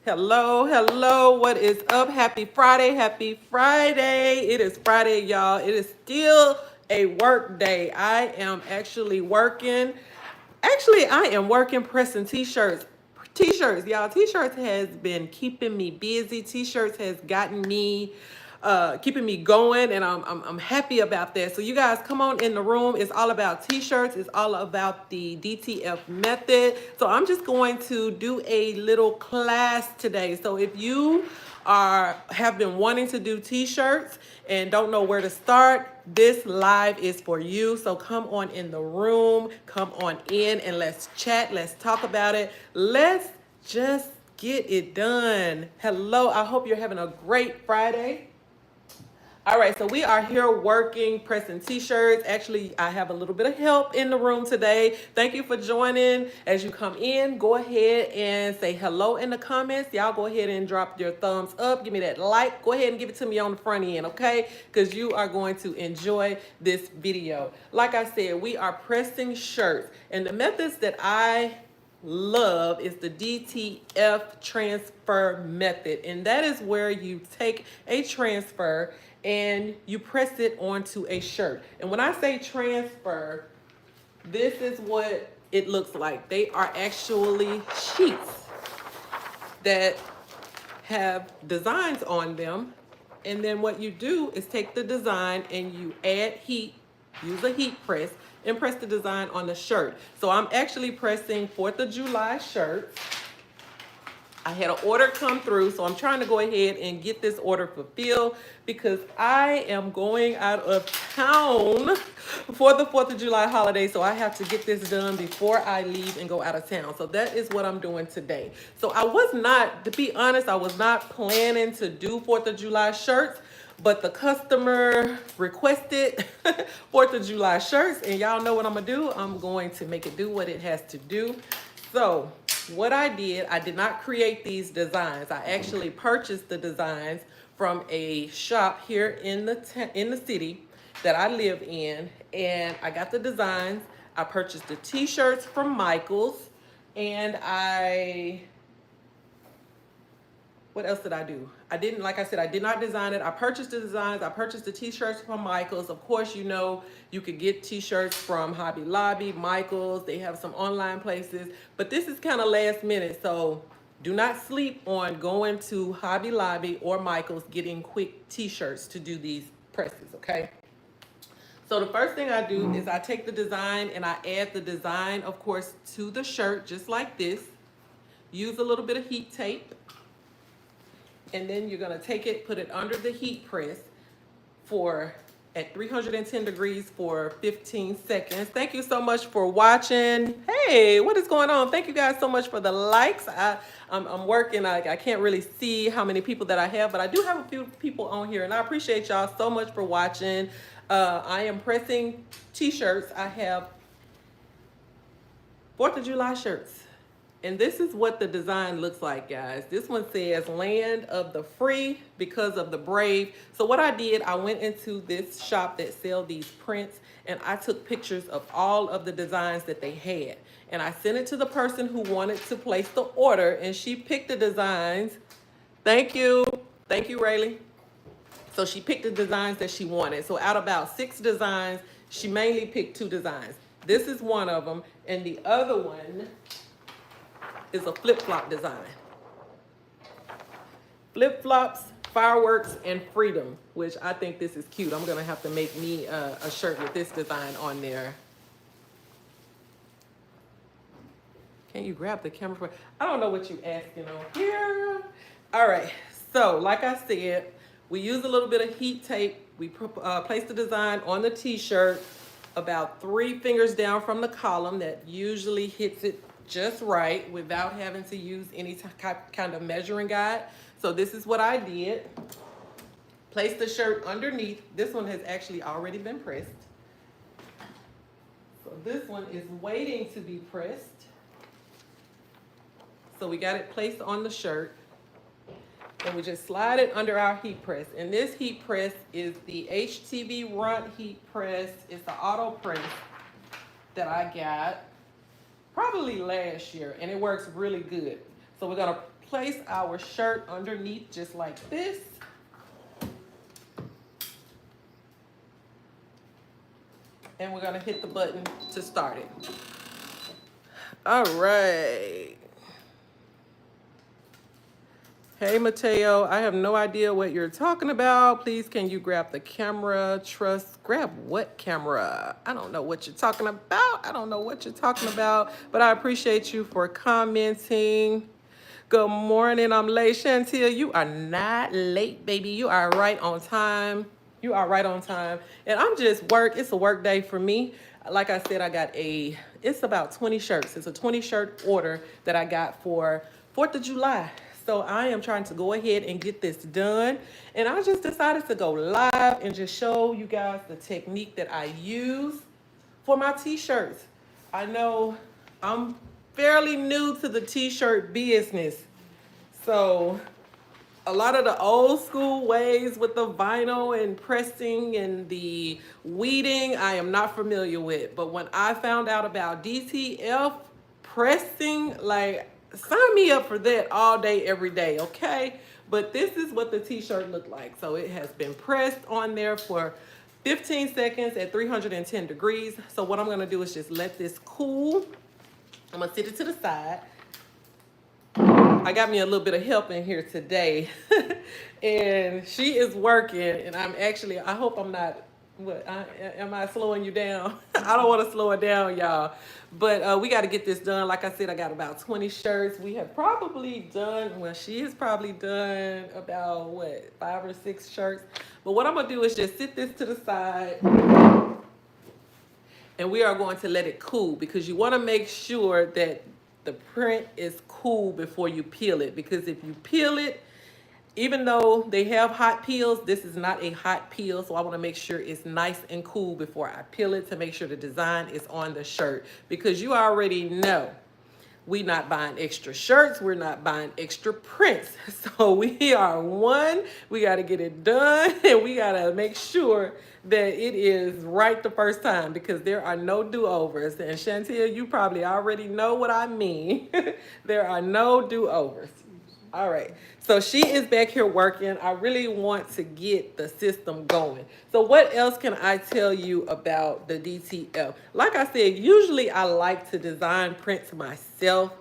Hello, hello. What is up? Happy Friday. Happy Friday. It is Friday, y'all. It is still a work day. I am actually working. Actually, I am working pressing t-shirts. T-shirts, y'all. T-shirts has been keeping me busy. T-shirts has gotten me keeping me going, and I'm happy about that. So you guys come on in the room. It's all about t-shirts. It's all about the DTF method. So I'm just going to do a little class today. So if you have been wanting to do t-shirts and don't know where to start, this live is for you. So come on in the room, come on in, and let's chat, let's talk about it. Let's just get it done. Hello, I hope you're having a great Friday. All right, so we are here working, pressing t-shirts. Actually, I have a little bit of help in the room today. Thank you for joining. As you come in, go ahead and say hello in the comments. Y'all go ahead and drop your thumbs up. Give me that like. Go ahead and give it to me on the front end, okay? Because you are going to enjoy this video. Like I said, we are pressing shirts. And the methods that I love is the DTF transfer method, and that is where you take a transfer and you press it onto a shirt. And when I say transfer, this is what it looks like. They are actually sheets that have designs on them, and then what you do is take the design and you add heat, use a heat press, and press the design on the shirt. So I'm actually pressing 4th of July shirts. I had an order come through, so I'm trying to go ahead and get this order fulfilled because I am going out of town for the 4th of July holiday, so I have to get this done before I leave and go out of town. So that is what I'm doing today. So I was not, to be honest, I was not planning to do 4th of July shirts, but the customer requested 4th of July shirts, and y'all know what I'm gonna do. I'm going to make it do what it has to do. So what I did not create these designs. I actually purchased the designs from a shop here in the city that I live in, and I got the designs. I purchased the t-shirts from Michaels, and what else did I do? I didn't, like I said, I did not design it. I purchased the designs. I purchased the t-shirts from Michaels. Of course, you know, you could get t-shirts from Hobby Lobby, Michaels. They have some online places, but this is kind of last minute. So do not sleep on going to Hobby Lobby or Michaels getting quick t-shirts to do these presses, okay? So the first thing I do is I take the design and I add the design, of course, to the shirt, just like this. Use a little bit of heat tape. And then you're gonna take it, put it under the heat press at 310 degrees for 15 seconds. Thank you so much for watching. Hey, what is going on? Thank you guys so much for the likes. I'm working, I can't really see how many people that I have, but I do have a few people on here, and I appreciate y'all so much for watching. I am pressing t-shirts. I have 4th of July shirts. And this is what the design looks like, guys. This one says land of the free because of the brave. So what I did, I went into this shop that sell these prints, and I took pictures of all of the designs that they had. And I sent it to the person who wanted to place the order, and she picked the designs. Thank you. Thank you, Rayleigh. So she picked the designs that she wanted. So out of about 6 designs, she mainly picked 2 designs. This is one of them, and the other one is a flip-flop design. Flip-flops, fireworks, and freedom, which I think this is cute. I'm gonna have to make me a shirt with this design on there. Can you grab the camera for? I don't know what you're asking on here. All right, so like I said, we use a little bit of heat tape. We place the design on the t-shirt about 3 fingers down from the column. That usually hits it just right without having to use any kind of measuring guide. So this is what I did. Place the shirt underneath. This one has actually already been pressed. So this one is waiting to be pressed. So we got it placed on the shirt, and we just slide it under our heat press. And this heat press is the HTVRont heat press. It's the auto press that I got probably last year, and it works really good. So we're gonna place our shirt underneath just like this. And we're gonna hit the button to start it. All right. Hey, Mateo, I have no idea what you're talking about. Please, can you grab the camera? Grab what camera? I don't know what you're talking about. I don't know what you're talking about, but I appreciate you for commenting. Good morning, I'm late. Chantel, you are not late, baby. You are right on time. You are right on time. And I'm just it's a work day for me. Like I said, it's about 20 shirts. It's a 20 shirt order that I got for 4th of July. So I am trying to go ahead and get this done. And I just decided to go live and just show you guys the technique that I use for my t-shirts. I know I'm fairly new to the t-shirt business. So a lot of the old school ways with the vinyl and pressing and the weeding, I am not familiar with. But when I found out about DTF pressing, like, sign me up for that all day, every day, okay? But this is what the t-shirt looked like. So it has been pressed on there for 15 seconds at 310 degrees. So what I'm gonna do is just let this cool. I'm gonna sit it to the side. I got me a little bit of help in here today. And she is working, and I hope I'm not, am I slowing you down? I don't want to slow it down, y'all. But we got to get this done. Like I said, I got about 20 shirts. We have probably done, well, she has probably done about, 5 or 6 shirts. But what I'm going to do is just sit this to the side. And we are going to let it cool, because you want to make sure that the print is cool before you peel it. Because if you peel it, even though they have hot peels, this is not a hot peel. So I want to make sure it's nice and cool before I peel it, to make sure the design is on the shirt. Because you already know, we're not buying extra shirts. We're not buying extra prints. So we got to get it done, and we got to make sure that it is right the first time, because there are no do-overs. And Chantel, you probably already know what I mean. There are no do-overs. All right, so she is back here working. I really want to get the system going. So what else can I tell you about the DTF? Like I said, usually I like to design prints myself,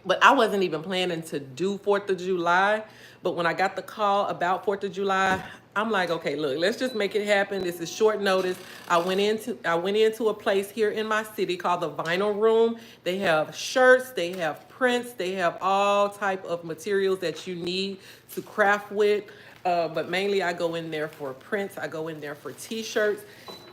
but I wasn't even planning to do 4th of July. But when I got the call about 4th of July, I'm like, okay, look, let's just make it happen. This is short notice. I went into a place here in my city called the Vinyl Room. They have shirts, they have prints, they have all type of materials that you need to craft with. But mainly I go in there for prints. I go in there for t-shirts.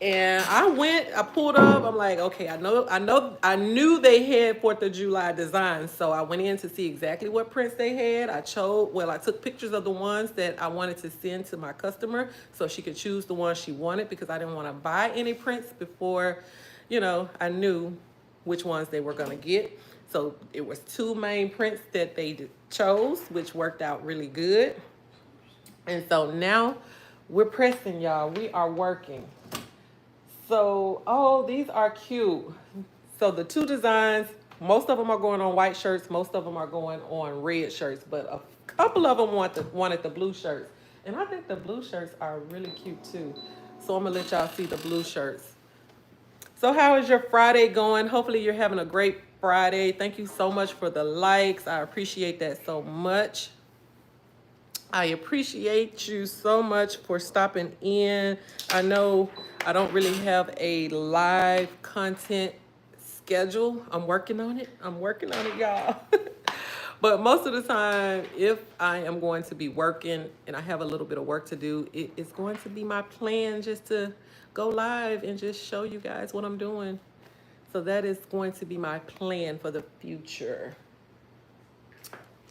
And I pulled up, I'm like, okay, I knew they had 4th of July designs. So I went in to see exactly what prints they had. I took pictures of the ones that I wanted to send to my customer so she could choose the ones she wanted, because I didn't want to buy any prints before, I knew which ones they were going to get. So it was 2 main prints that they chose, which worked out really good. And so now we're pressing, y'all. We are working. So, oh, these are cute. So the 2 designs, most of them are going on white shirts. Most of them are going on red shirts. But a couple of them wanted the blue shirts. And I think the blue shirts are really cute too. So I'm going to let y'all see the blue shirts. So how is your Friday going? Hopefully you're having a great Friday. Thank you so much for the likes. I appreciate that so much. I appreciate you so much for stopping in. I know I don't really have a live content schedule. I'm working on it. Y'all. But most of the time, if I am going to be working and I have a little bit of work to do, it's going to be my plan just to go live and just show you guys what I'm doing. So that is going to be my plan for the future.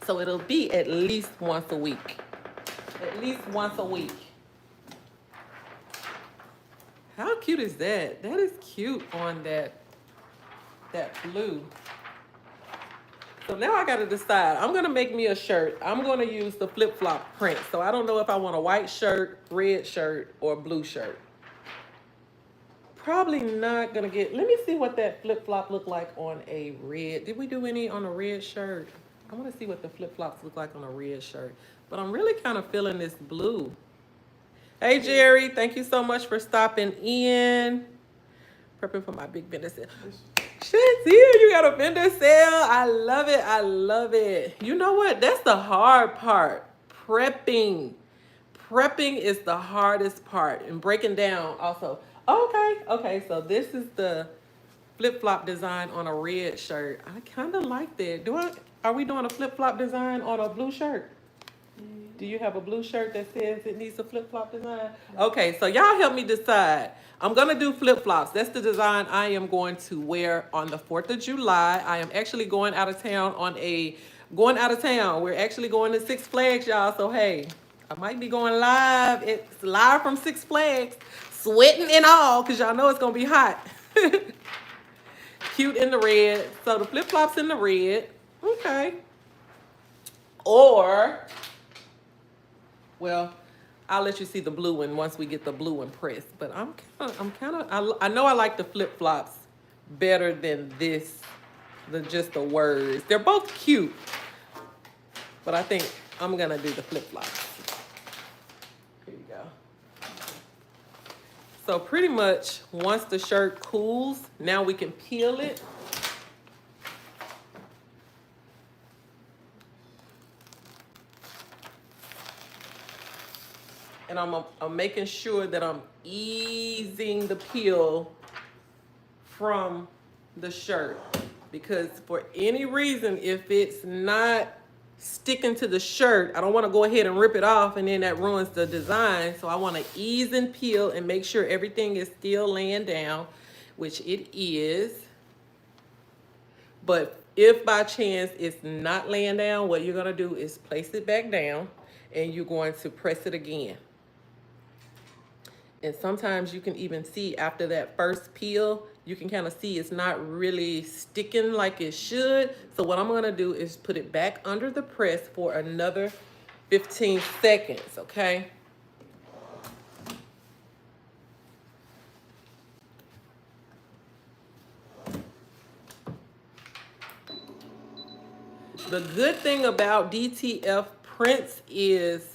So it'll be at least once a week. At least once a week. How cute is that? That is cute on that blue. So now I got to decide. I'm going to make me a shirt. I'm going to use the flip-flop print. So I don't know if I want a white shirt, red shirt, or blue shirt. Probably not going to get... Let me see what that flip-flop looked like on a red. Did we do any on a red shirt? I want to see what the flip-flops look like on a red shirt. But I'm really kind of feeling this blue. Hey, Jerry. Thank you so much for stopping in. Prepping for my big vendor sale. Shit's here. You got a vendor sale. I love it. I love it. You know what? That's the hard part. Prepping. Prepping is the hardest part. And breaking down also. Okay. Okay. So this is the flip-flop design on a red shirt. I kind of like that. Are we doing a flip-flop design on a blue shirt? Do you have a blue shirt that says it needs a flip-flop design? Okay, so y'all help me decide. I'm gonna do flip-flops. That's the design I am going to wear on the 4th of July. I am actually going out of town We're actually going to Six Flags, y'all. So hey, I might be going live. It's live from Six Flags, sweating and all, because y'all know it's gonna be hot. Cute in the red. So the flip-flops in the red. Okay. Or, well, I'll let you see the blue one once we get the blue one pressed. But I know I like the flip-flops better than just the words. They're both cute, but I think I'm gonna do the flip-flops. Here you go. So pretty much once the shirt cools, now we can peel it. And I'm making sure that I'm easing the peel from the shirt, because for any reason, if it's not sticking to the shirt, I don't want to go ahead and rip it off and then that ruins the design. So I want to ease and peel and make sure everything is still laying down, which it is. But if by chance it's not laying down, what you're going to do is place it back down and you're going to press it again. And sometimes you can even see after that first peel, you can kind of see it's not really sticking like it should. So what I'm gonna do is put it back under the press for another 15 seconds, okay? The good thing about DTF prints is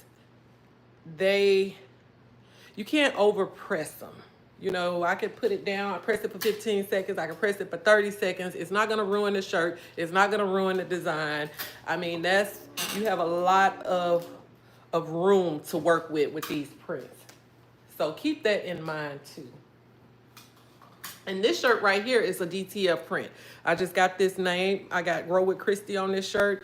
you can't over press them. You know, I could put it down, I press it for 15 seconds, I can press it for 30 seconds. It's not gonna ruin the shirt. It's not gonna ruin the design. I mean, you have a lot of room to work with these prints. So keep that in mind too. And this shirt right here is a DTF print. I just got this name. I got Grow with Christie on this shirt.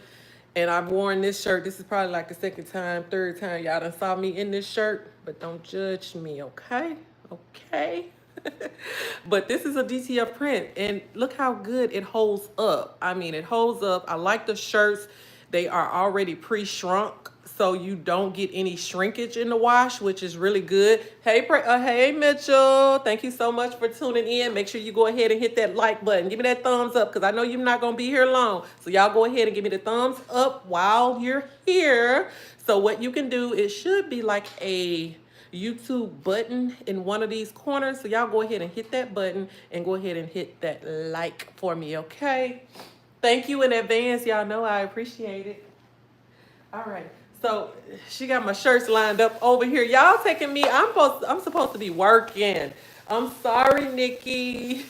And I've worn this shirt. This is probably like the third time y'all done saw me in this shirt. But don't judge me, okay? Okay? But this is a DTF print. And look how good it holds up. I mean, it holds up. I like the shirts. They are already pre-shrunk, so you don't get any shrinkage in the wash, which is really good. Hey, Mitchell. Thank you so much for tuning in. Make sure you go ahead and hit that like button. Give me that thumbs up, because I know you're not going to be here long. So y'all go ahead and give me the thumbs up while you're here. So what you can do, it should be like a YouTube button in one of these corners. So y'all go ahead and hit that button and go ahead and hit that like for me, okay? Thank you in advance. Y'all know I appreciate it. All right. So she got my shirts lined up over here. Y'all taking me. I'm supposed to be working. I'm sorry, Nikki.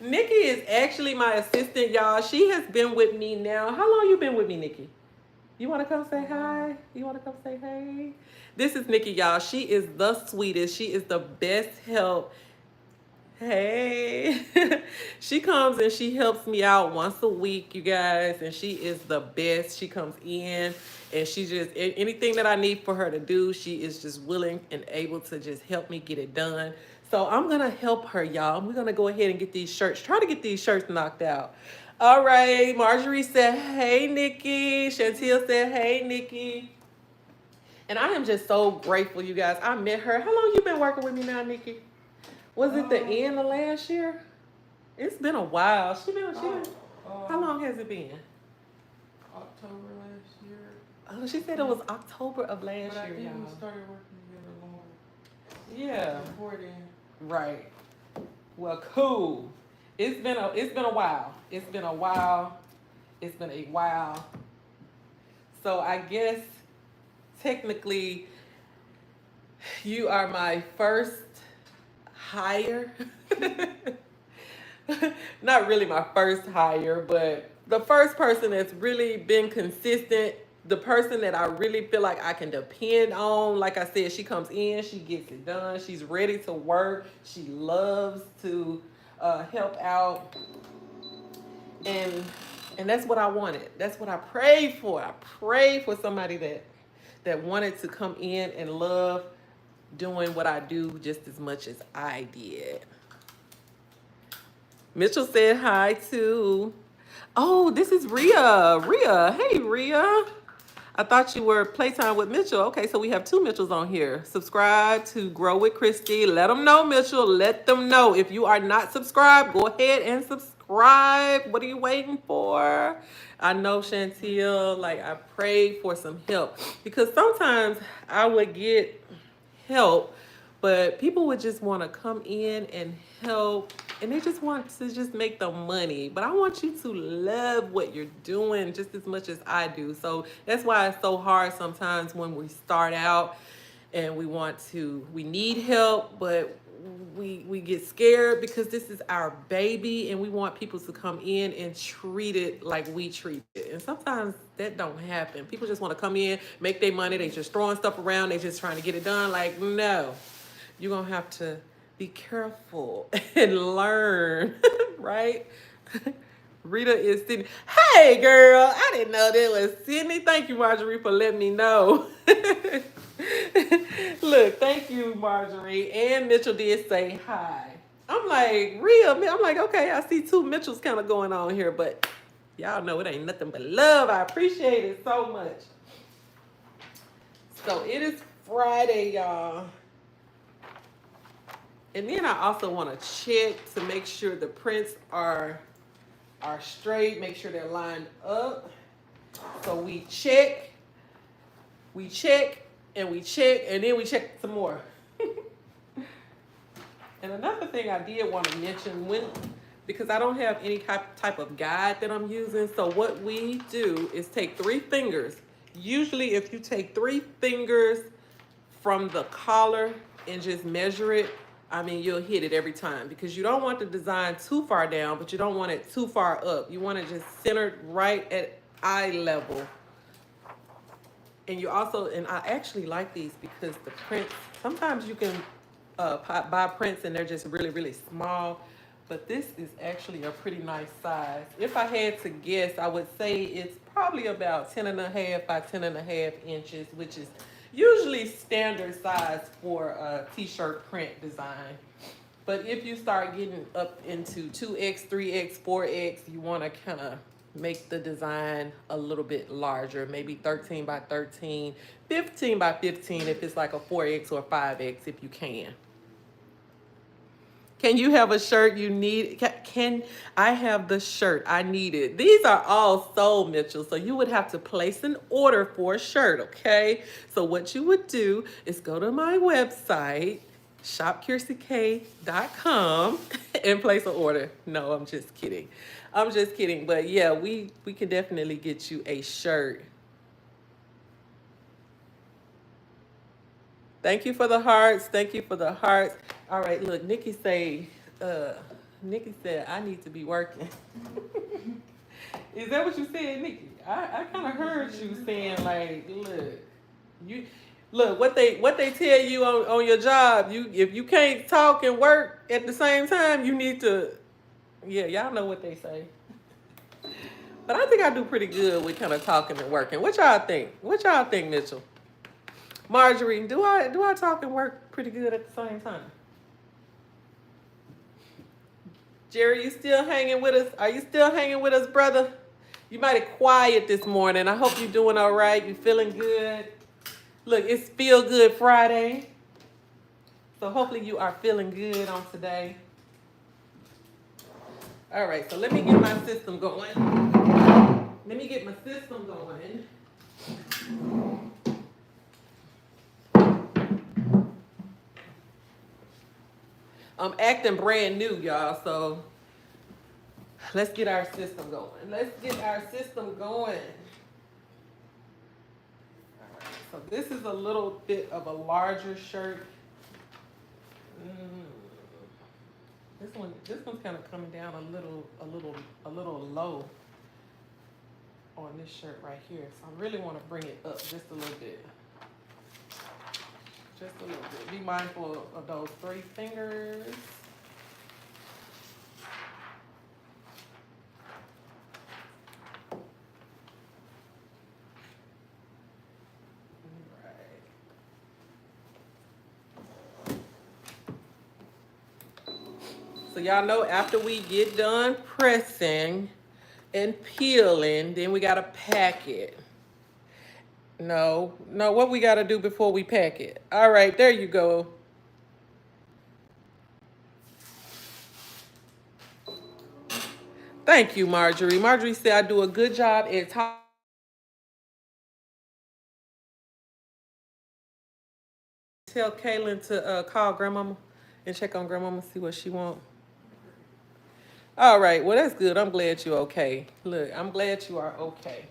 Nikki is actually my assistant, y'all. She has been with me now. How long you been with me, Nikki? You want to come say hi? You want to come say hey? This is Nikki, y'all. She is the sweetest. She is the best help. Hey. She comes and she helps me out once a week, you guys, and she is the best. She comes in and she just, anything that I need for her to do, she is just willing and able to just help me get it done. So I'm going to help her, y'all. We're going to go ahead and get these shirts, try to get these shirts knocked out. All right. Marjorie said, hey, Nikki. Chantel said, hey, Nikki. And I am just so grateful, you guys. I met her. How long you been working with me now, Nikki? Was it the end of last year? It's been a while. How long has it been? October last year. Oh, she said it was October of last year, But I think y'all. we started working together long. Yeah. Before then. Right. Well, cool. It's been a while. It's been a while. So I guess technically you are my first hire. Not really my first hire, but the first person that's really been consistent, the person that I really feel like I can depend on. Like I said, she comes in, she gets it done, she's ready to work, she loves to help out, and that's what I wanted. That's what I prayed for. I prayed for somebody that wanted to come in and love doing what I do just as much as I did. Mitchell said hi too. Oh, this is Rhea. Rhea, hey Rhea. I thought you were playtime with Mitchell. Okay, so we have two Mitchells on here. Subscribe to Grow with Christie. Let them know, Mitchell. Let them know. If you are not subscribed, go ahead and subscribe. What are you waiting for? I know, Chantel, like I prayed for some help because sometimes I would get help, but people would just want to come in and help and they just want to just make the money. But I want you to love what you're doing just as much as I do. So that's why it's so hard sometimes when we start out and we need help, but we get scared because this is our baby and we want people to come in and treat it like we treat it. And sometimes that don't happen. People just want to come in, make their money, they just throwing stuff around, they just trying to get it done. Like, no, you're gonna have to be careful and learn, right? Rita is Sydney. Hey girl, I didn't know that was Sydney. Thank you, Marjorie, for letting me know. Look, thank you, Marjorie. And Mitchell did say hi. I'm like, Rhea, I'm like, okay, I see two Mitchells kind of going on here, but y'all know it ain't nothing but love. I appreciate it so much. So it is Friday, y'all. And then I also want to check to make sure the prints are straight, make sure they're lined up. So we check, and we check, and then we check some more. And another thing I did want to mention, because I don't have any type of guide that I'm using, so what we do is take 3 fingers. Usually if you take 3 fingers from the collar and just measure it, I mean, you'll hit it every time because you don't want the design too far down, but you don't want it too far up. You want it just centered right at eye level. And you also, and I actually like these because the prints, sometimes you can buy prints and they're just really, really small, but this is actually a pretty nice size. If I had to guess, I would say it's probably about 10.5 by 10.5 inches, which is usually standard size for a t-shirt print design. But if you start getting up into 2X, 3X, 4X, you want to kind of make the design a little bit larger, maybe 13 by 13, 15 by 15 if it's like a 4X or 5X if you can. Can you have a shirt you need? Can I have the shirt I needed? These are all sold, Mitchell. So you would have to place an order for a shirt, okay? So what you would do is go to my website, shopkirstykay.com, and place an order. No, I'm just kidding. I'm just kidding. But yeah, we can definitely get you a shirt. Thank you for the hearts. Thank you for the hearts. All right, look, Nikki said I need to be working. Is that what you said, Nikki? I kind of heard you saying like, look what they tell you on your job. If you can't talk and work at the same time, you need to. Yeah, y'all know what they say. But I think I do pretty good with kind of talking and working. What y'all think? What y'all think, Mitchell? Marjorie, do I talk and work pretty good at the same time? Jerry, you still hanging with us? Are you still hanging with us, brother? You mighty quiet this morning. I hope you're doing all right. You feeling good? Look, it's Feel Good Friday. So hopefully you are feeling good on today. All right, so let me get my system going. I'm acting brand new, y'all, so let's get our system going. So this is a little bit of a larger shirt. This one's kind of coming down a little low on this shirt right here. So I really want to bring it up just a little bit. Just a little bit. Be mindful of those 3 fingers. So y'all know after we get done pressing and peeling, then we gotta pack it. No, what we gotta do before we pack it? All right, there you go. Thank you, Marjorie. Marjorie said I do a good job at talking. Tell Kaylin to call grandmama and check on grandmama, see what she want. All right, well, that's good. I'm glad you're okay. Look, I'm glad you are okay.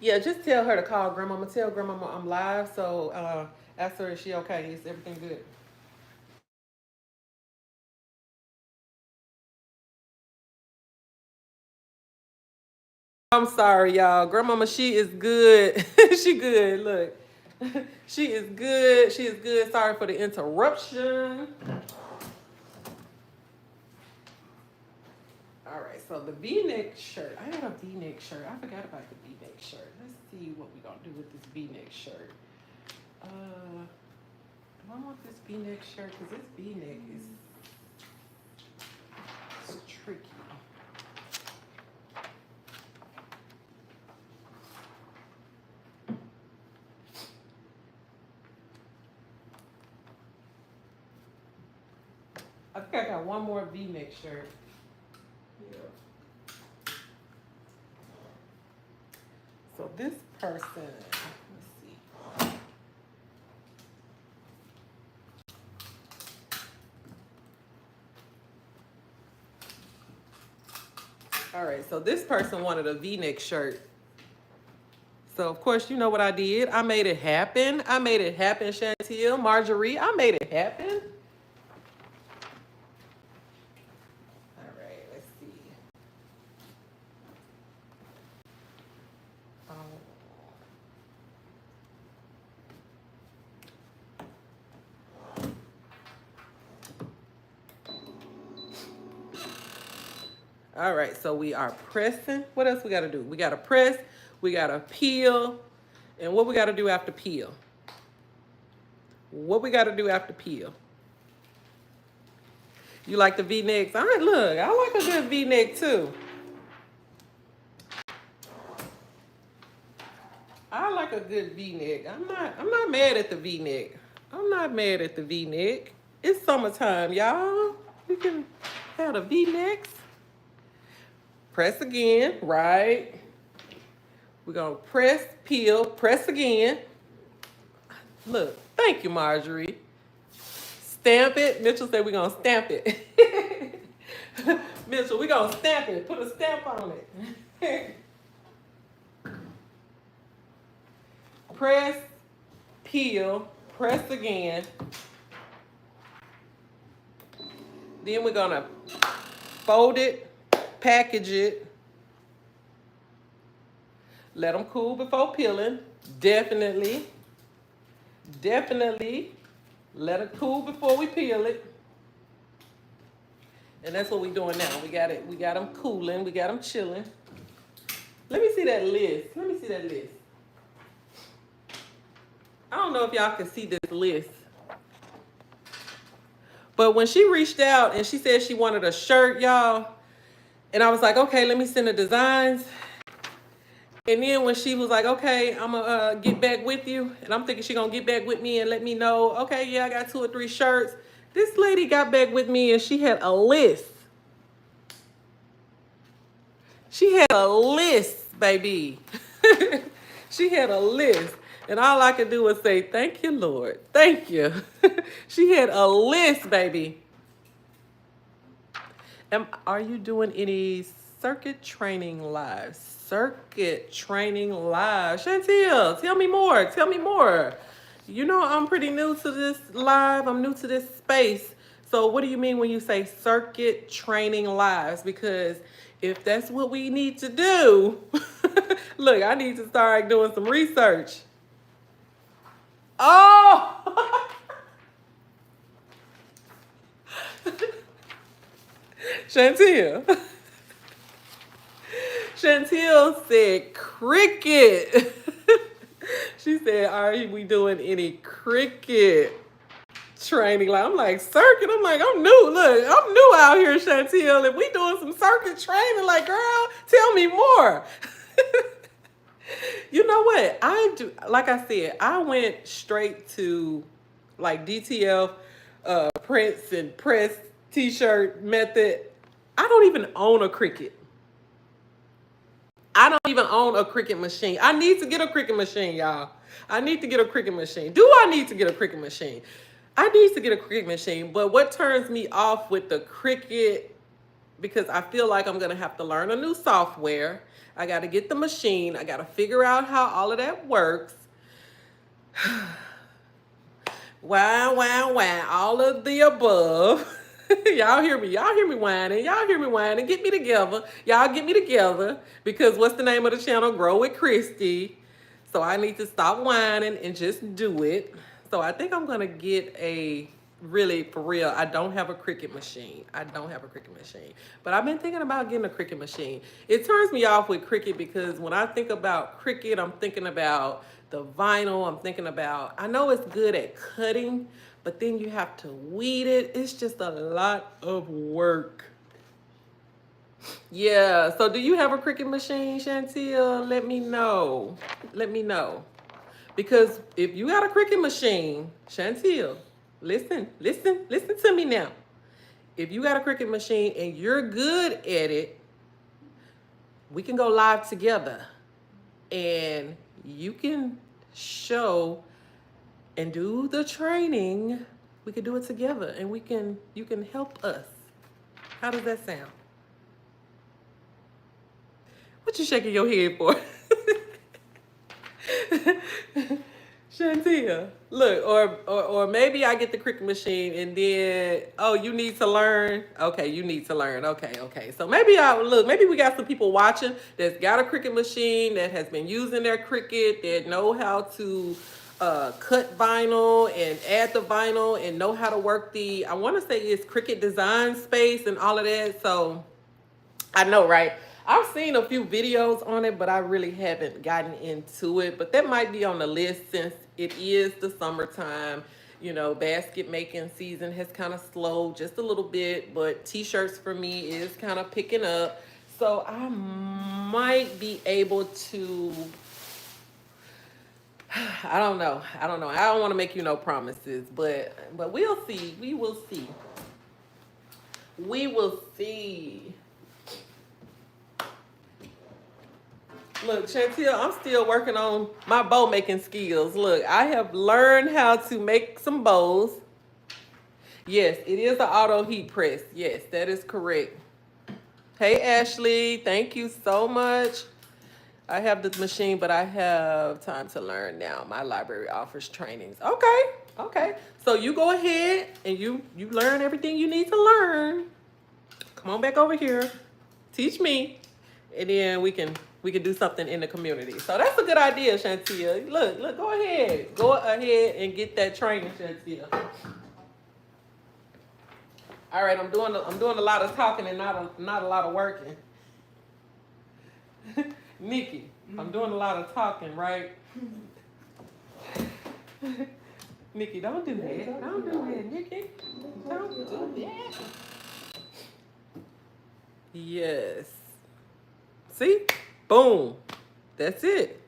Yeah, just tell her to call grandmama. Tell grandmama I'm live, so ask her, is she okay? Is everything good? I'm sorry, y'all. Grandmama, she is good. She good, look. She is good. She is good. Sorry for the interruption. All right, so the V-neck shirt. I got a V-neck shirt. I forgot about the V-neck shirt. Let's see what we're gonna do with this V-neck shirt. Do I want this V-neck shirt? Because this V-neck is tricky. I think I got one more V-neck shirt. So this person, let's see. All right, so this person wanted a V-neck shirt. So of course, you know what I did? I made it happen. I made it happen, Chantel, Marjorie. I made it happen. All right, let's see. All right, so we are pressing. What else we got to do? We got to press, we got to peel, and what we got to do after peel? What we got to do after peel? You like the V-necks? All right, look, I like a good V-neck too. I like a good V-neck. I'm not mad at the V-neck. I'm not mad at the V-neck. It's summertime, y'all. We can have the V-necks. Press again, right? We're gonna press, peel, press again. Look, thank you, Marjorie. Stamp it. Mitchell said we're gonna stamp it. Mitchell, we're gonna stamp it. Put a stamp on it. Press, peel, press again. Then we're gonna fold it, package it. Let them cool before peeling. Definitely let it cool before we peel it. And that's what we're doing now. We got them cooling, we got them chilling. Let me see that list. I don't know if y'all can see this list. But when she reached out and she said she wanted a shirt, y'all, and I was like, okay, let me send the designs. And then when she was like, okay, I'm gonna get back with you, and I'm thinking she's gonna get back with me and let me know, okay, yeah, I got 2 or 3 shirts. This lady got back with me and she had a list. She had a list, baby. She had a list. And all I could do was say, thank you, Lord. Thank you. She had a list, baby. Are you doing any circuit training lives? circuit training live. Chantel, tell me more. Tell me more. You know, I'm pretty new to this live. I'm new to this space. So what do you mean when you say circuit training lives? Because if that's what we need to do, look, I need to start doing some research. Oh! Chantel. Chantel said cricket. She said, are we doing any cricket training? Like, I'm like, circuit? I'm like, I'm new. Look, I'm new out here, Chantel. If we doing some circuit training, like, girl, tell me more. You know what? I do, like I said, I went straight to like DTF, prints and press T-shirt method. I don't even own a Cricut. I don't even own a Cricut machine. I need to get a Cricut machine, y'all. I need to get a Cricut machine. Do I need to get a Cricut machine? I need to get a Cricut machine. But what turns me off with the Cricut, because I feel like I'm going to have to learn a new software. I got to get the machine. I got to figure out how all of that works. Wow. All of the above. Y'all hear me. Y'all hear me whining. Y'all hear me whining. Get me together. Y'all get me together. Because what's the name of the channel? Grow with Christie. So I need to stop whining and just do it. So I think I'm going to get a, really, for real, I don't have a Cricut machine. I don't have a Cricut machine. But I've been thinking about getting a Cricut machine. It turns me off with Cricut because when I think about Cricut, I'm thinking about the vinyl. I'm thinking about, I know it's good at cutting, but then you have to weed it. It's just a lot of work. Yeah, so do you have a Cricut machine, Chantel? Let me know. Let me know. Because if you got a Cricut machine, Chantel, listen to me now. If you got a Cricut machine and you're good at it, we can go live together. And you can show and do the training. We can do it together and you can help us. How does that sound? What you shaking your head for? Chantel, look, or maybe I get the Cricut machine and then, oh, you need to learn. Okay, you need to learn. Okay. So maybe maybe we got some people watching that's got a Cricut machine, that has been using their Cricut, that know how to cut vinyl and add the vinyl and know how to work I want to say it's Cricut design space and all of that. So I know, right? I've seen a few videos on it, but I really haven't gotten into it. But that might be on the list since it is the summertime. You know, basket making season has kind of slowed just a little bit, but T-shirts for me is kind of picking up. So I might be able to, I don't know. I don't want to make you no promises, but we'll see. We will see. We will see. Look, Chantel, I'm still working on my bow making skills. Look, I have learned how to make some bows. Yes, it is an auto heat press. Yes, that is correct. Hey, Ashley, thank you so much. I have the machine, but I have time to learn now. My library offers trainings. Okay. So you go ahead and you learn everything you need to learn. Come on back over here. Teach me. And then we can do something in the community. So that's a good idea, Chantel. Look, go ahead. Go ahead and get that training, Chantel. All right, I'm doing a lot of talking and not a lot of working. Nikki, I'm doing a lot of talking, right? Nikki, don't do that. Don't do that, Nikki. Don't do that. Yes. See? Boom. That's it.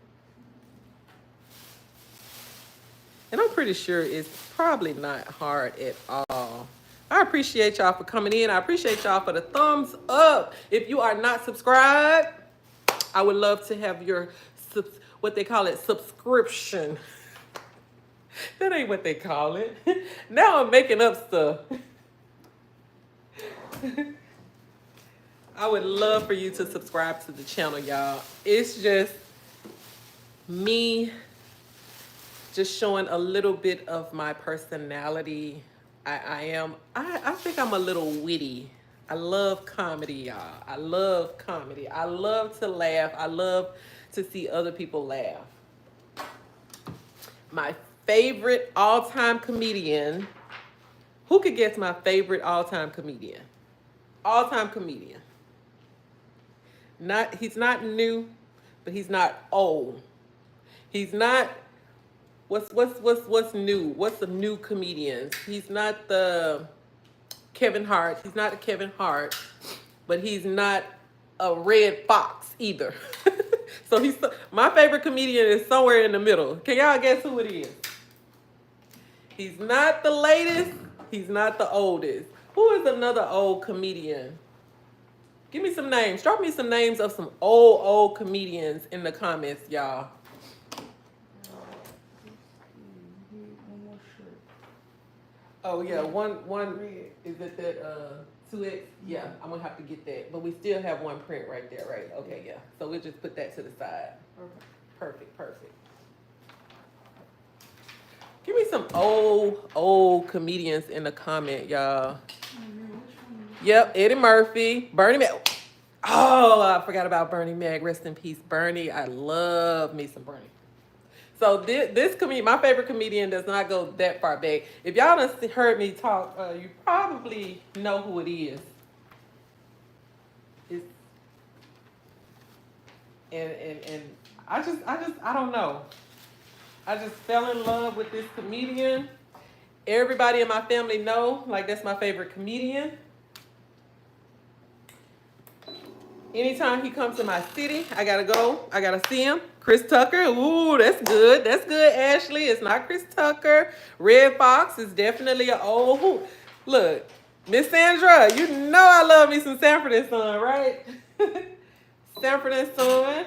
And I'm pretty sure it's probably not hard at all. I appreciate y'all for coming in. I appreciate y'all for the thumbs up. If you are not subscribed, I would love to have your, what they call it, subscription. That ain't what they call it. Now I'm making up stuff. I would love for you to subscribe to the channel, y'all. It's just me just showing a little bit of my personality. I think I'm a little witty. I love comedy, y'all. I love comedy. I love to laugh. I love to see other people laugh. My favorite all-time comedian. Who could guess my favorite all-time comedian? All-time comedian. He's not new, but he's not old. He's not what's new? What's the new comedians? He's not the Kevin Hart. He's not a Kevin Hart, but he's not a Red Fox either. So my favorite comedian is somewhere in the middle. Can y'all guess who it is? He's not the latest. He's not the oldest. Who is another old comedian? Give me some names. Drop me some names of some old comedians in the comments, y'all. One more shirt. Oh yeah, one is it that 2X? Yeah, I'm gonna have to get that. But we still have one print right there, right? Okay, yeah. So we'll just put that to the side. Perfect. Give me some old comedians in the comment, y'all. Yep, Eddie Murphy, Bernie Mac. Oh, I forgot about Bernie Mac. Rest in peace, Bernie. I love me some Bernie. So this comedian, my favorite comedian, does not go that far back. If y'all done heard me talk, you probably know who it is. And I don't know. I just fell in love with this comedian. Everybody in my family know, like, that's my favorite comedian. Anytime he comes to my city, I gotta go. I gotta see him. Chris Tucker. Ooh, that's good. That's good, Ashley. It's not Chris Tucker. Red Fox is definitely an old who. Look, Miss Sandra, you know I love me some Sanford and Son, right? Sanford and Son.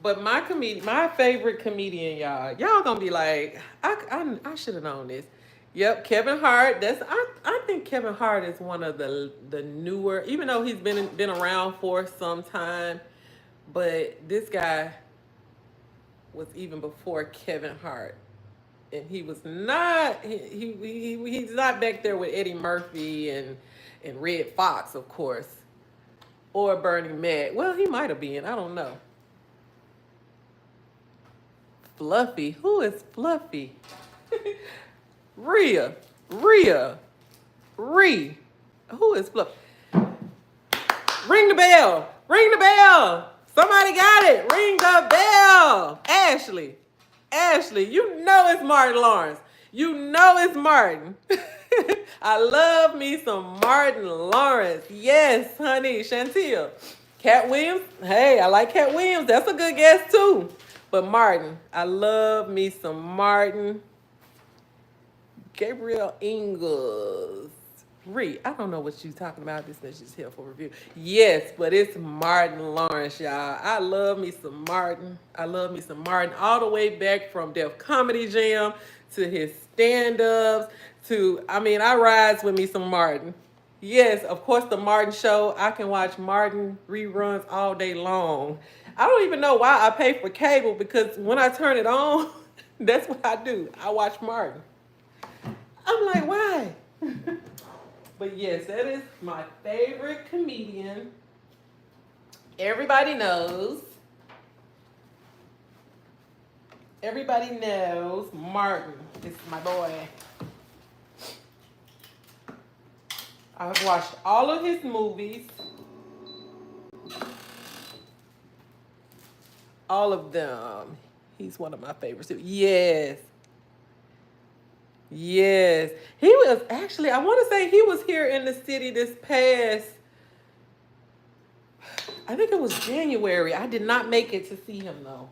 But my favorite comedian, y'all gonna be like, I should have known this. Yep, Kevin Hart. I think Kevin Hart is one of the newer, even though he's been around for some time, but this guy was even before Kevin Hart, and he was not he's not back there with Eddie Murphy and Red Fox, of course, or Bernie Mac. Well, he might have been. I don't know. Fluffy. Who is Fluffy? Rhea. Who is Fluffy? Ring the bell. Somebody got it. Ring the bell. Ashley, you know it's Martin Lawrence. You know it's Martin. I love me some Martin Lawrence. Yes, honey. Chantel. Cat Williams. Hey, I like Cat Williams. That's a good guess too. But Martin. I love me some Martin. Gabriel Ingalls. I don't know what you're talking about. This is just here for review. Yes, but it's Martin Lawrence, y'all. I love me some Martin. All the way back from Def Comedy Jam to his stand-ups I rides with me some Martin. Yes, of course, the Martin Show. I can watch Martin reruns all day long. I don't even know why I pay for cable, because when I turn it on, that's what I do. I watch Martin. I'm like, why? But yes, that is my favorite comedian. Everybody knows Martin is my boy. I've watched all of his movies. All of them. He's one of my favorites too. Yes. He was actually, I want to say he was here in the city this past, I think it was January. I did not make it to see him though.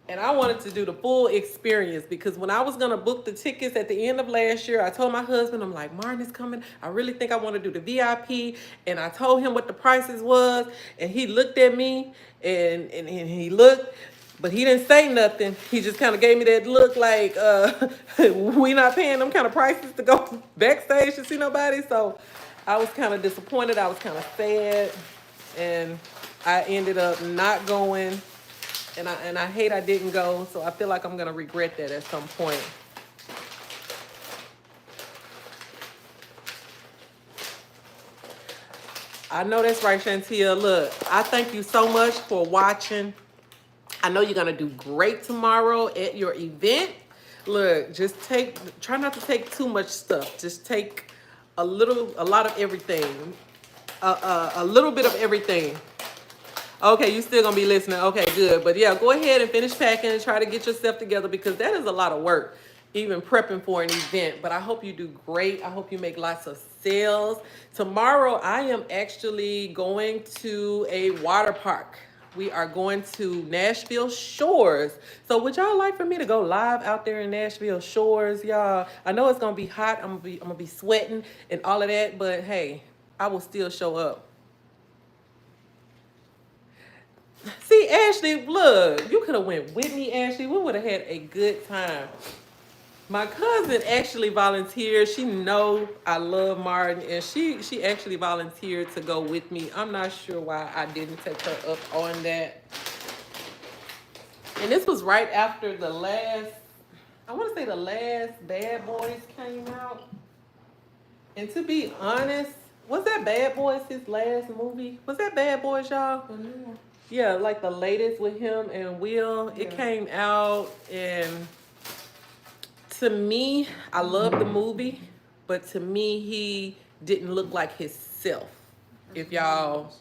And I wanted to do the full experience, because when I was going to book the tickets at the end of last year, I told my husband, I'm like, Martin is coming. I really think I want to do the VIP. And I told him what the prices was. And he looked at me and he looked. But he didn't say nothing. He just kind of gave me that look like we not paying them kind of prices to go backstage to see nobody. So I was kind of disappointed. I was kind of sad, and I ended up not going. And I hate I didn't go. So I feel like I'm gonna regret that at some point. I know that's right, Chantel. Look, I thank you so much for watching. I know you're gonna do great tomorrow at your event. Look, just try not to take too much stuff. Just take a lot of everything, a little bit of everything. Okay, you still gonna be listening. Okay, good. But yeah, go ahead and finish packing and try to get yourself together because that is a lot of work, even prepping for an event. But I hope you do great. I hope you make lots of sales. Tomorrow, I am actually going to a water park. We are going to Nashville Shores. So would y'all like for me to go live out there in Nashville Shores, y'all? I know it's gonna be hot. I'm gonna be sweating and all of that, but hey, I will still show up. See, Ashley, look, you could have went with me, Ashley. We would have had a good time. My cousin actually volunteered. She know I love Martin, and she actually volunteered to go with me. I'm not sure why I didn't take her up on that. And this was right after the last, I want to say the last Bad Boys came out. And to be honest, was that Bad Boys his last movie? Was that Bad Boys, y'all? The new one. Yeah, like the latest with him and Will. It came out, and to me, I love the movie, but to me, he didn't look like himself. If y'all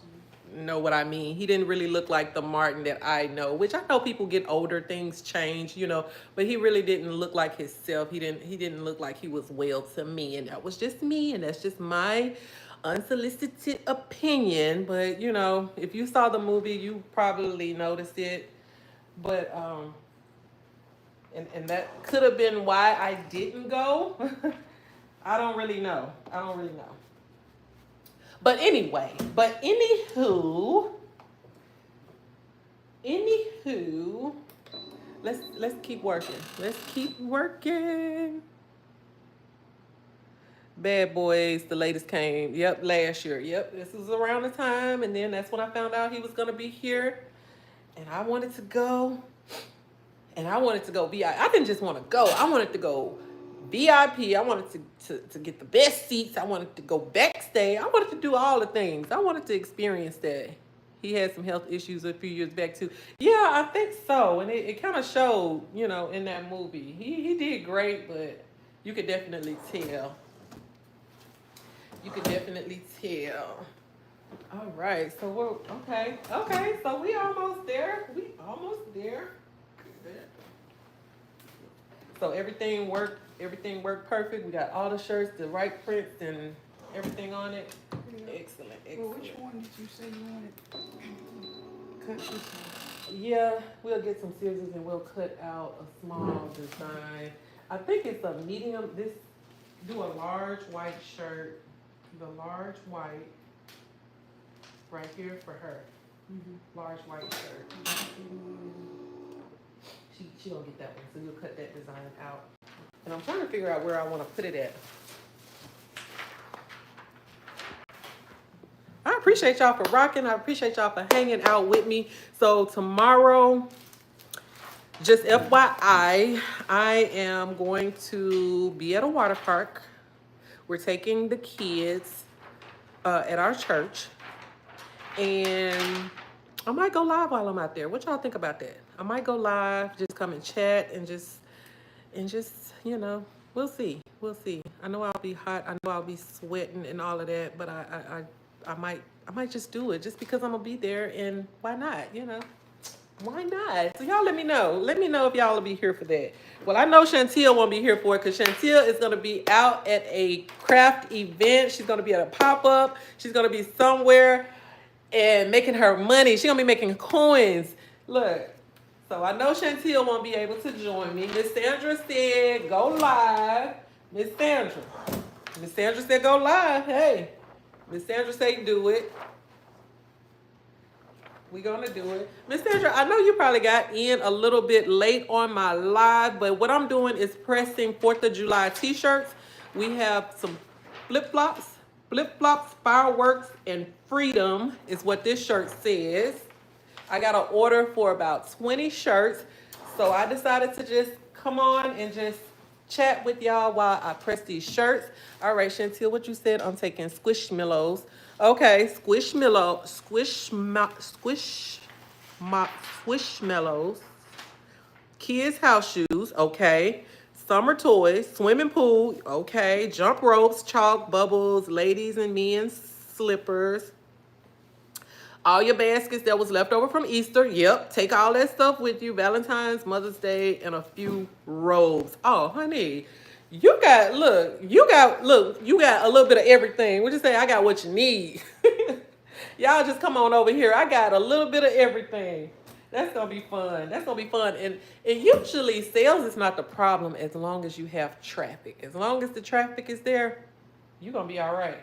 know what I mean. He didn't really look like the Martin that I know, which I know people get older, things change, you know, but he really didn't look like himself. He didn't look like he was well to me, and that was just me, and that's just my unsolicited opinion. But you know, if you saw the movie, you probably noticed it. But and that could have been why I didn't go. I don't really know. But anyway, anywho, let's keep working. Let's keep working. Bad Boys, the latest came. Yep, last year. Yep, this was around the time, and then that's when I found out he was gonna be here, and I wanted to go. And I wanted to go VIP. I didn't just want to go. I wanted to go VIP. I wanted to get the best seats. I wanted to go backstage. I wanted to do all the things. I wanted to experience that. He had some health issues a few years back too. Yeah, I think so. And it kind of showed, you know, in that movie. He did great, but you could definitely tell. You could definitely tell. All right, so we're okay. So we almost there. So everything worked perfect. We got all the shirts, the right prints, and everything on it. Yeah. Excellent. Well, which one did you say you wanted? Cut this one. Yeah, we'll get some scissors and we'll cut out a small design. I think it's a medium. Do a large white shirt. The large white right here for her. Large white shirt. She don't get that one, so you'll cut that design out. And I'm trying to figure out where I want to put it at. I appreciate y'all for rocking. I appreciate y'all for hanging out with me. So tomorrow, just FYI, I am going to be at a water park. We're taking the kids at our church. And I might go live while I'm out there. What y'all think about that? I might go live, just come and chat and just, you know, we'll see. I know I'll be hot. I know I'll be sweating and all of that, but I might just do it just because I'm gonna be there, and why not, you know? Why not? So y'all let me know. Let me know if y'all will be here for that. Well, I know Chantel won't be here for it because Chantel is going to be out at a craft event. She's going to be at a pop-up. She's going to be somewhere and making her money. She's going to be making coins. Look. So I know Chantel won't be able to join me. Miss Sandra said go live. Miss Sandra said go live. Hey. Miss Sandra said do it. We gonna do it. Miss Sandra, I know you probably got in a little bit late on my live, but what I'm doing is pressing 4th of July T-shirts. We have some flip-flops, fireworks, and freedom is what this shirt says. I got an order for about 20 shirts, so I decided to just come on and just chat with y'all while I press these shirts. All right, Chantel, what you said? I'm taking Squishmallows. Okay, Squishmallows. Kids' house shoes, okay. Summer toys, swimming pool, okay. Jump ropes, chalk, bubbles, ladies and men's slippers. All your baskets that was left over from Easter. Yep, take all that stuff with you. Valentine's, Mother's Day, and a few robes. Oh, honey, you got you got a little bit of everything. What you say? I got what you need. Y'all just come on over here. I got a little bit of everything. That's gonna be fun. That's gonna be fun. And usually sales is not the problem as long as you have traffic. As long as the traffic is there, you're gonna be all right.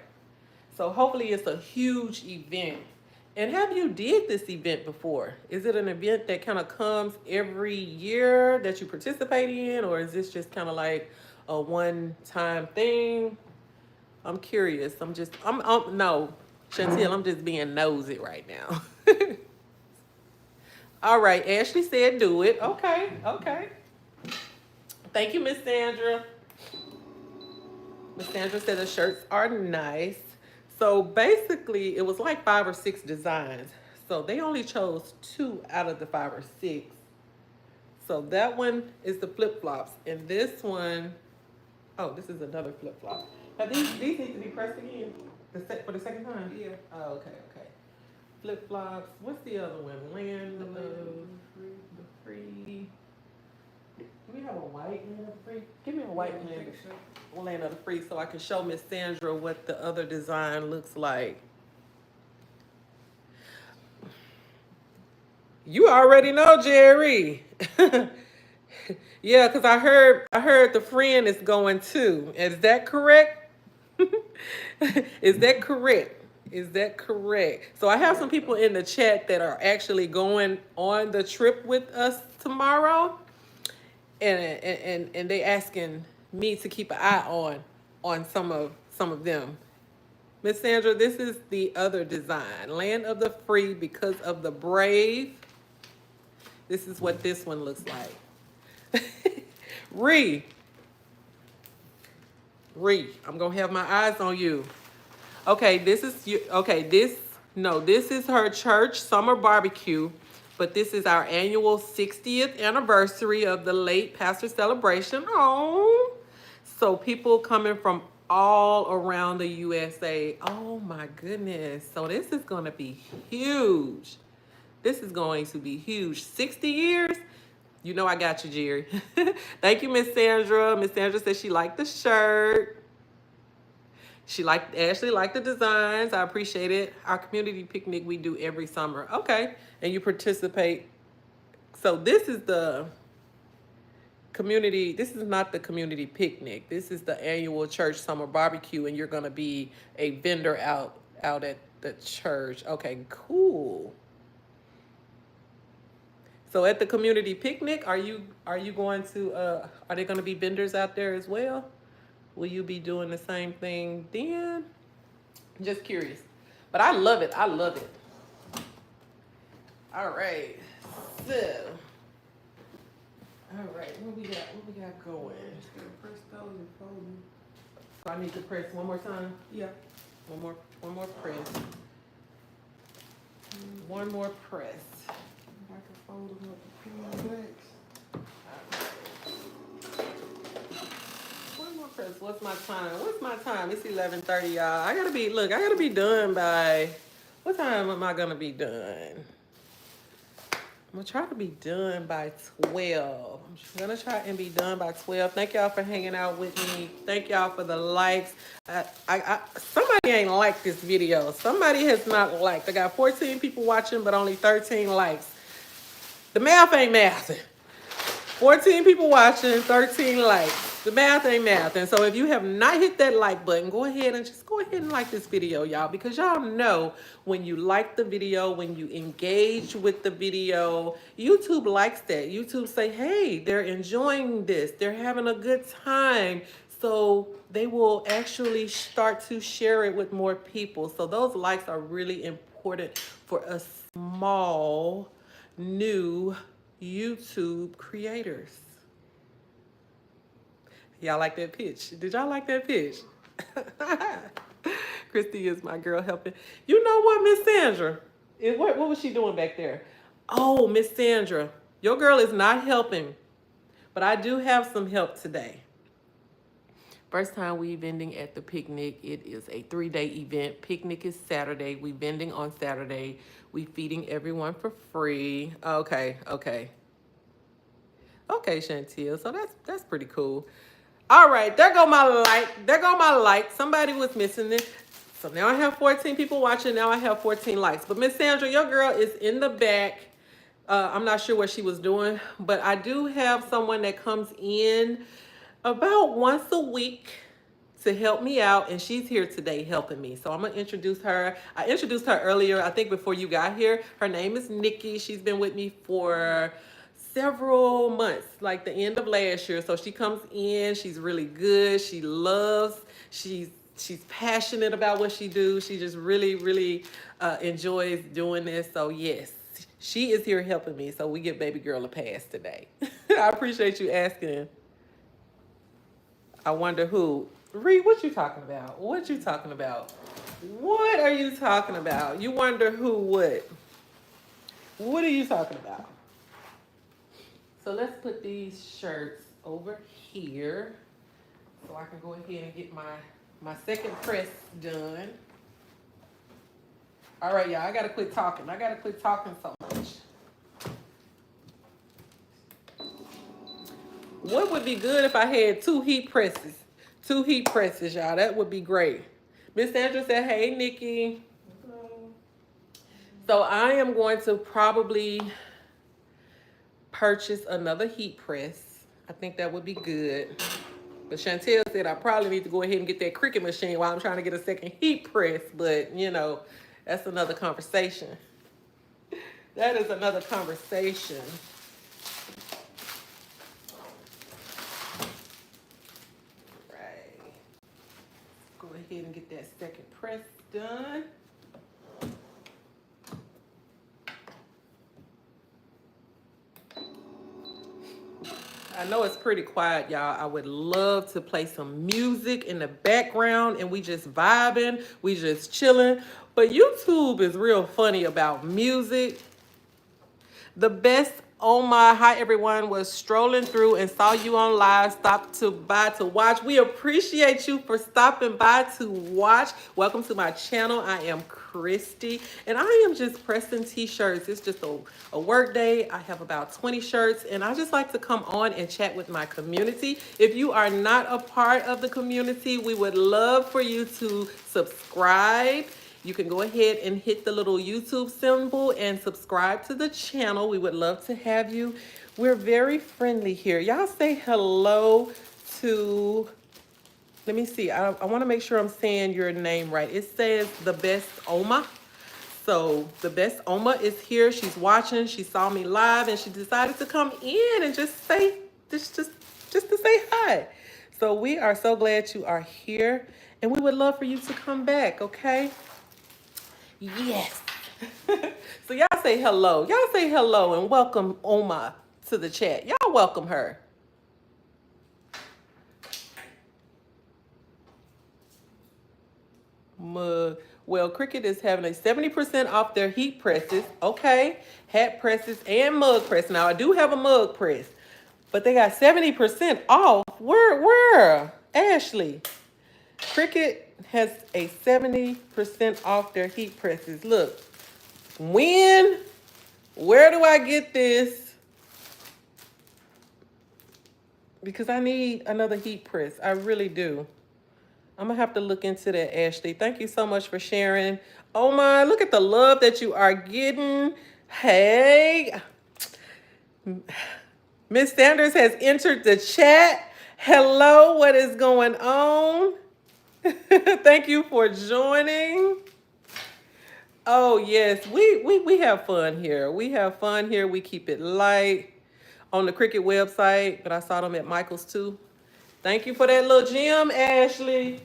So hopefully it's a huge event. And have you did this event before? Is it an event that kind of comes every year that you participate in, or is this just kind of like a one-time thing? I'm curious. No, Chantel, I'm just being nosy right now. All right, Ashley said do it. Okay, okay. Thank you, Miss Sandra. Miss Sandra said the shirts are nice. So basically, it was like 5 or 6 designs. So they only chose 2 out of the 5 or 6. So that one is the flip-flops. And this one, oh, this is another flip-flop. Now these need to be pressed again for the second time? Yeah. Oh, okay, okay. Flip-flops. What's the other one? Land of the free. Do we have a white land of the free? Give me a white land of the free so I can show Miss Sandra what the other design looks like. You already know, Jerry. Yeah, because I heard the friend is going too. Is that correct? Is that correct? Is that correct? So I have some people in the chat that are actually going on the trip with us tomorrow. And they asking me to keep an eye on some of them. Miss Sandra, this is the other design. Land of the free because of the brave. This is what this one looks like. Ree, I'm gonna have my eyes on you. Okay, this is her church summer barbecue, but this is our annual 60th anniversary of the late pastor celebration. Oh, so people coming from all around the USA. Oh my goodness. So this is gonna be huge. This is going to be huge. 60 years? You know I got you, Jerry. Thank you, Miss Sandra. Miss Sandra said she liked the shirt. Ashley liked the designs. I appreciate it. Our community picnic we do every summer. Okay, and you participate. So this is the community. This is not the community picnic. This is the annual church summer barbecue, and you're gonna be a vendor out at the church. Okay, cool. So at the community picnic, are you going to are there going to be vendors out there as well? Will you be doing the same thing then? Just curious. But I love it. I love it. All right. So, all right. What we got going? Just gonna press those and fold them. So I need to press one more time. Yeah. One more press. One more press. I can fold them up to put them in One more press. What's my time? It's 11:30, y'all. I gotta be done by, what time am I gonna be done? I'm gonna try to be done by 12. I'm gonna try and be done by 12. Thank y'all for hanging out with me. Thank y'all for the likes. Somebody ain't liked this video. Somebody has not liked. I got 14 people watching, but only 13 likes. The math ain't mathing. 14 people watching, 13 likes. The math ain't math. And so if you have not hit that like button, go ahead and like this video, y'all, because y'all know when you like the video, when you engage with the video, YouTube likes that. YouTube say, hey, they're enjoying this. They're having a good time. So they will actually start to share it with more people. So those likes are really important for us small, new YouTube creators. Y'all like that pitch? Did y'all like that pitch? Christie is my girl helping. You know what, Miss Sandra? What was she doing back there? Oh, Miss Sandra, your girl is not helping, but I do have some help today. First time we vending at the picnic. It is a 3-day event. Picnic is Saturday. We vending on Saturday. We feeding everyone for free. Okay. Okay, Chantel. So that's pretty cool. All right, there go my like. There go my like. Somebody was missing it. So now I have 14 people watching. Now I have 14 likes. But Miss Sandra, your girl is in the back. I'm not sure what she was doing, but I do have someone that comes in about once a week to help me out, and she's here today helping me. So I'm gonna introduce her. I introduced her earlier, I think before you got here. Her name is Nikki. She's been with me for several months, like the end of last year. So she comes in, she's really good. She loves, she's passionate about what she do. She just really enjoys doing this. So yes, she is here helping me. So we give baby girl a pass today. I appreciate you asking. I wonder who. Reed, what you talking about? What you talking about? What are you talking about? You wonder who what? What are you talking about? So let's put these shirts over here so I can go ahead and get my second press done. All right, y'all, I gotta quit talking. I gotta quit talking so much. What would be good if I had 2 heat presses? 2 heat presses, y'all. That would be great. Miss Sandra said, hey, Nikki. Hello. So I am going to probably purchase another heat press. I think that would be good. But Chantel said I probably need to go ahead and get that Cricut machine while I'm trying to get a second heat press. But, you know, that's another conversation. That is another conversation. Right. Go ahead and get that second press done. I know it's pretty quiet, y'all. I would love to play some music in the background and we just vibing, we just chilling. But YouTube is real funny about music. The best, oh my, hi everyone, was strolling through and saw you on live, stopped by to watch. We appreciate you for stopping by to watch. Welcome to my channel. I am Christie and I am just pressing T-shirts. It's just a work day. I have about 20 shirts and I just like to come on and chat with my community. If you are not a part of the community, we would love for you to subscribe. You can go ahead and hit the little YouTube symbol and subscribe to the channel. We would love to have you. We're very friendly here. Y'all say hello to, let me see. I want to make sure I'm saying your name right. It says the best Oma. So the best Oma is here. She's watching. She saw me live and she decided to come in and just say, just to say hi. So we are so glad you are here and we would love for you to come back, okay? Yes. So y'all say hello. Y'all say hello and welcome Oma to the chat. Y'all welcome her. Mug. Well, Cricut is having a 70% off their heat presses. Okay. Hat presses and mug press. Now I do have a mug press, but they got 70% off. Where? Ashley. Cricut has a 70% off their heat presses. Look, where do I get this? Because I need another heat press. I really do. I'm gonna have to look into that, Ashley. Thank you so much for sharing. Oh my, look at the love that you are getting. Hey, Miss Sanders has entered the chat. Hello, what is going on? Thank you for joining. Oh yes, we have fun here. We have fun here. We keep it light on the Cricket website, but I saw them at Michael's too. Thank you for that little gem, Ashley.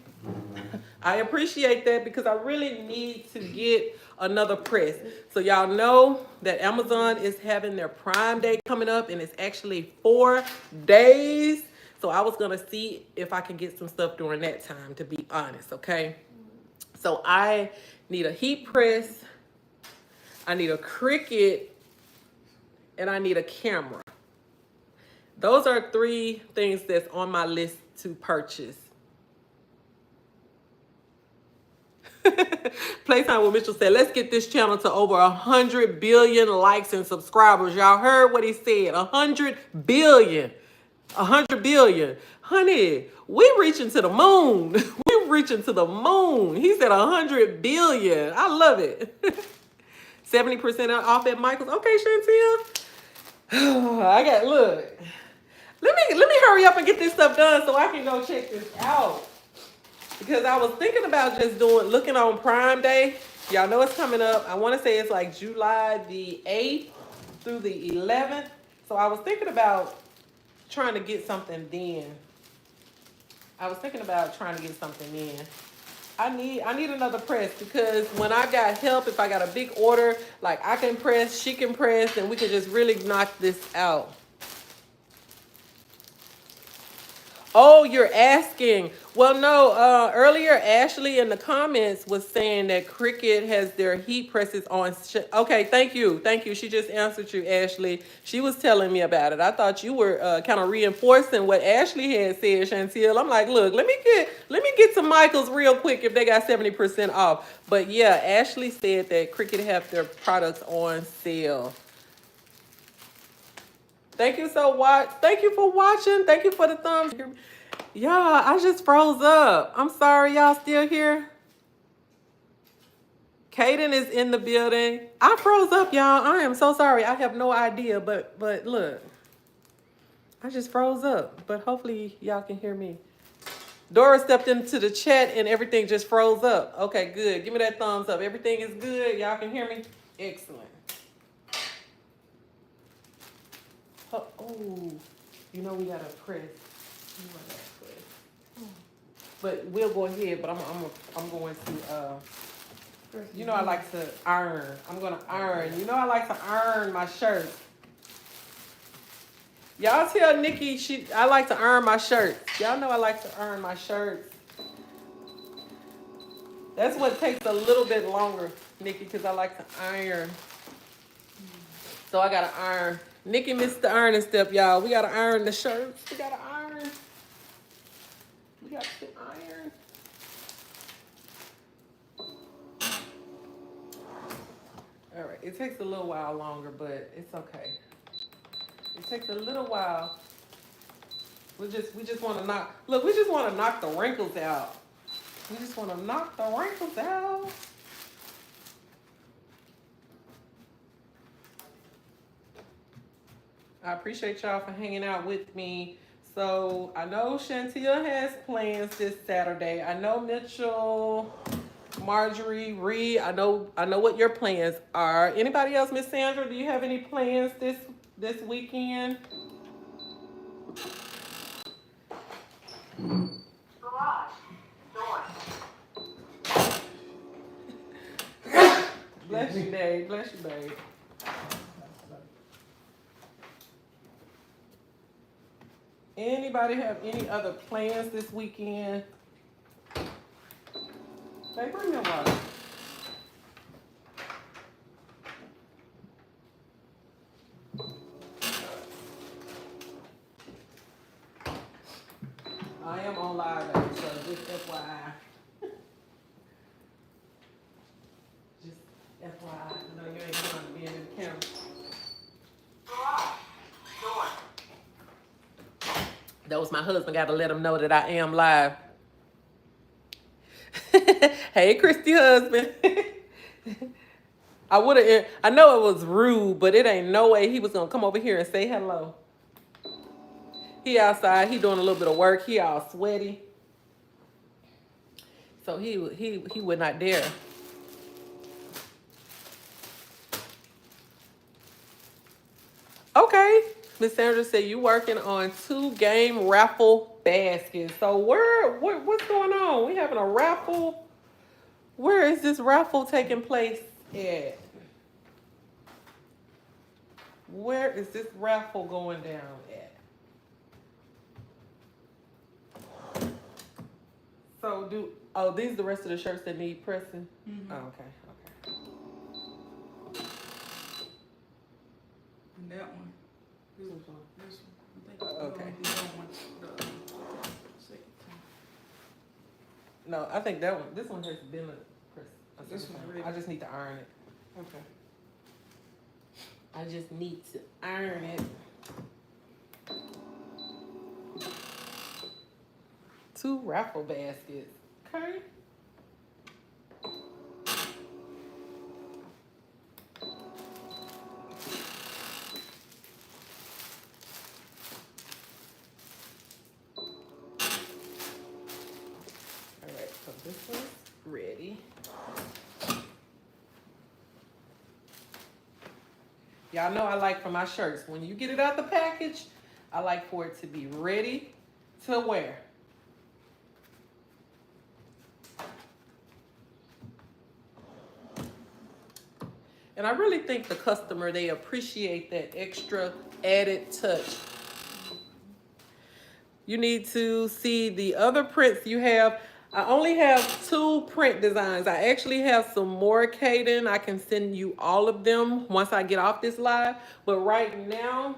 I appreciate that because I really need to get another press. So y'all know that Amazon is having their Prime Day coming up, and it's actually 4 days. So I was gonna see if I can get some stuff during that time, to be honest, okay? So I need a heat press, I need a Cricut, and I need a camera. Those are 3 things that's on my list to purchase. Playtime with Mitchell said, let's get this channel to over 100 billion likes and subscribers. Y'all heard what he said, 100 billion. 100 billion. Honey, we reaching to the moon. We reaching to the moon. He said 100 billion. I love it. 70% off at Michael's. Okay, Chantel. Look. Let me hurry up and get this stuff done so I can go check this out. Because I was thinking about just looking on Prime Day. Y'all know it's coming up. I want to say it's like July the 8th through the 11th. So I was thinking about trying to get something then. I need another press because when I got help, if I got a big order, like I can press, she can press, and we can just really knock this out. Oh, you're asking. Well, no, earlier Ashley in the comments was saying that Cricut has their heat presses on. Okay, thank you. Thank you. She just answered you, Ashley. She was telling me about it. I thought you were kind of reinforcing what Ashley had said, Chantel. I'm like, look, let me get to Michael's real quick if they got 70% off. But yeah, Ashley said that Cricut have their products on sale. Thank you Thank you for watching. Thank you for the thumbs. Y'all, I just froze up. I'm sorry, y'all still here. Kaden is in the building. I froze up, y'all. I am so sorry. I have no idea, but look. I just froze up, but hopefully y'all can hear me. Dora stepped into the chat and everything just froze up. Okay, good. Give me that thumbs up. Everything is good. Y'all can hear me? Excellent. Oh, you know we gotta press. But we'll go ahead. But I'm going to. You know I like to iron. I'm gonna iron. You know I like to iron my shirts. Y'all tell Nikki I like to iron my shirts. Y'all know I like to iron my shirts. That's what takes a little bit longer, Nikki, because I like to iron. So I gotta iron. Nikki missed the ironing step, y'all. We gotta iron the shirts. We gotta iron. We got to iron. All right. It takes a little while longer, but it's okay. It takes a little while. We just want to knock. Look, we just want to knock the wrinkles out. We just want to knock the wrinkles out. I appreciate y'all for hanging out with me. So I know Chantel has plans this Saturday. I know Mitchell, Marjorie, Ree. I know what your plans are. Anybody else, Miss Sandra? Do you have any plans this weekend? Garage door. Bless you, babe. Bless you, babe. Anybody have any other plans this weekend? Babe, bring me a water. I am on live, baby, so just FYI. Just FYI. I know you ain't trying to be in the camera. Garage door. That was my husband. Got to let him know that I am live. Hey, Christie husband. I know it was rude, but it ain't no way he was going to come over here and say hello. He outside. He doing a little bit of work. He all sweaty. So he would not dare. Okay. Miss Sandra said you working on 2 game raffle baskets. So what's going on? We having a raffle. Where is this raffle taking place at? Where is this raffle going down at? So these are the rest of the shirts that need pressing? Mm-hmm. Oh, okay. And that one. This one. I think Okay. the other one, the second time. No, I think this one has been a This one time. ready. I just need to iron it. Okay. I just need to iron it. 2 raffle baskets. Okay. All right, so this one's ready. Y'all know I like for my shirts, when you get it out the package, I like for it to be ready to wear. And I really think the customer, they appreciate that extra added touch. You need to see the other prints you have. I only have 2 print designs. I actually have some more, Kaden. I can send you all of them once I get off this live. But right now,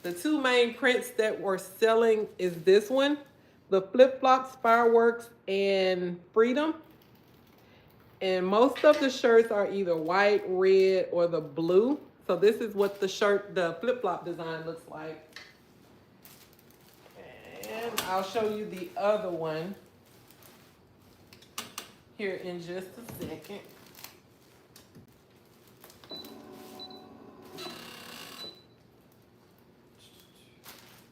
the 2 main prints that we're selling is this one, the flip-flops, fireworks, and freedom. And most of the shirts are either white, red, or the blue. So this is what the flip-flop design looks like. And I'll show you the other one here in just a second.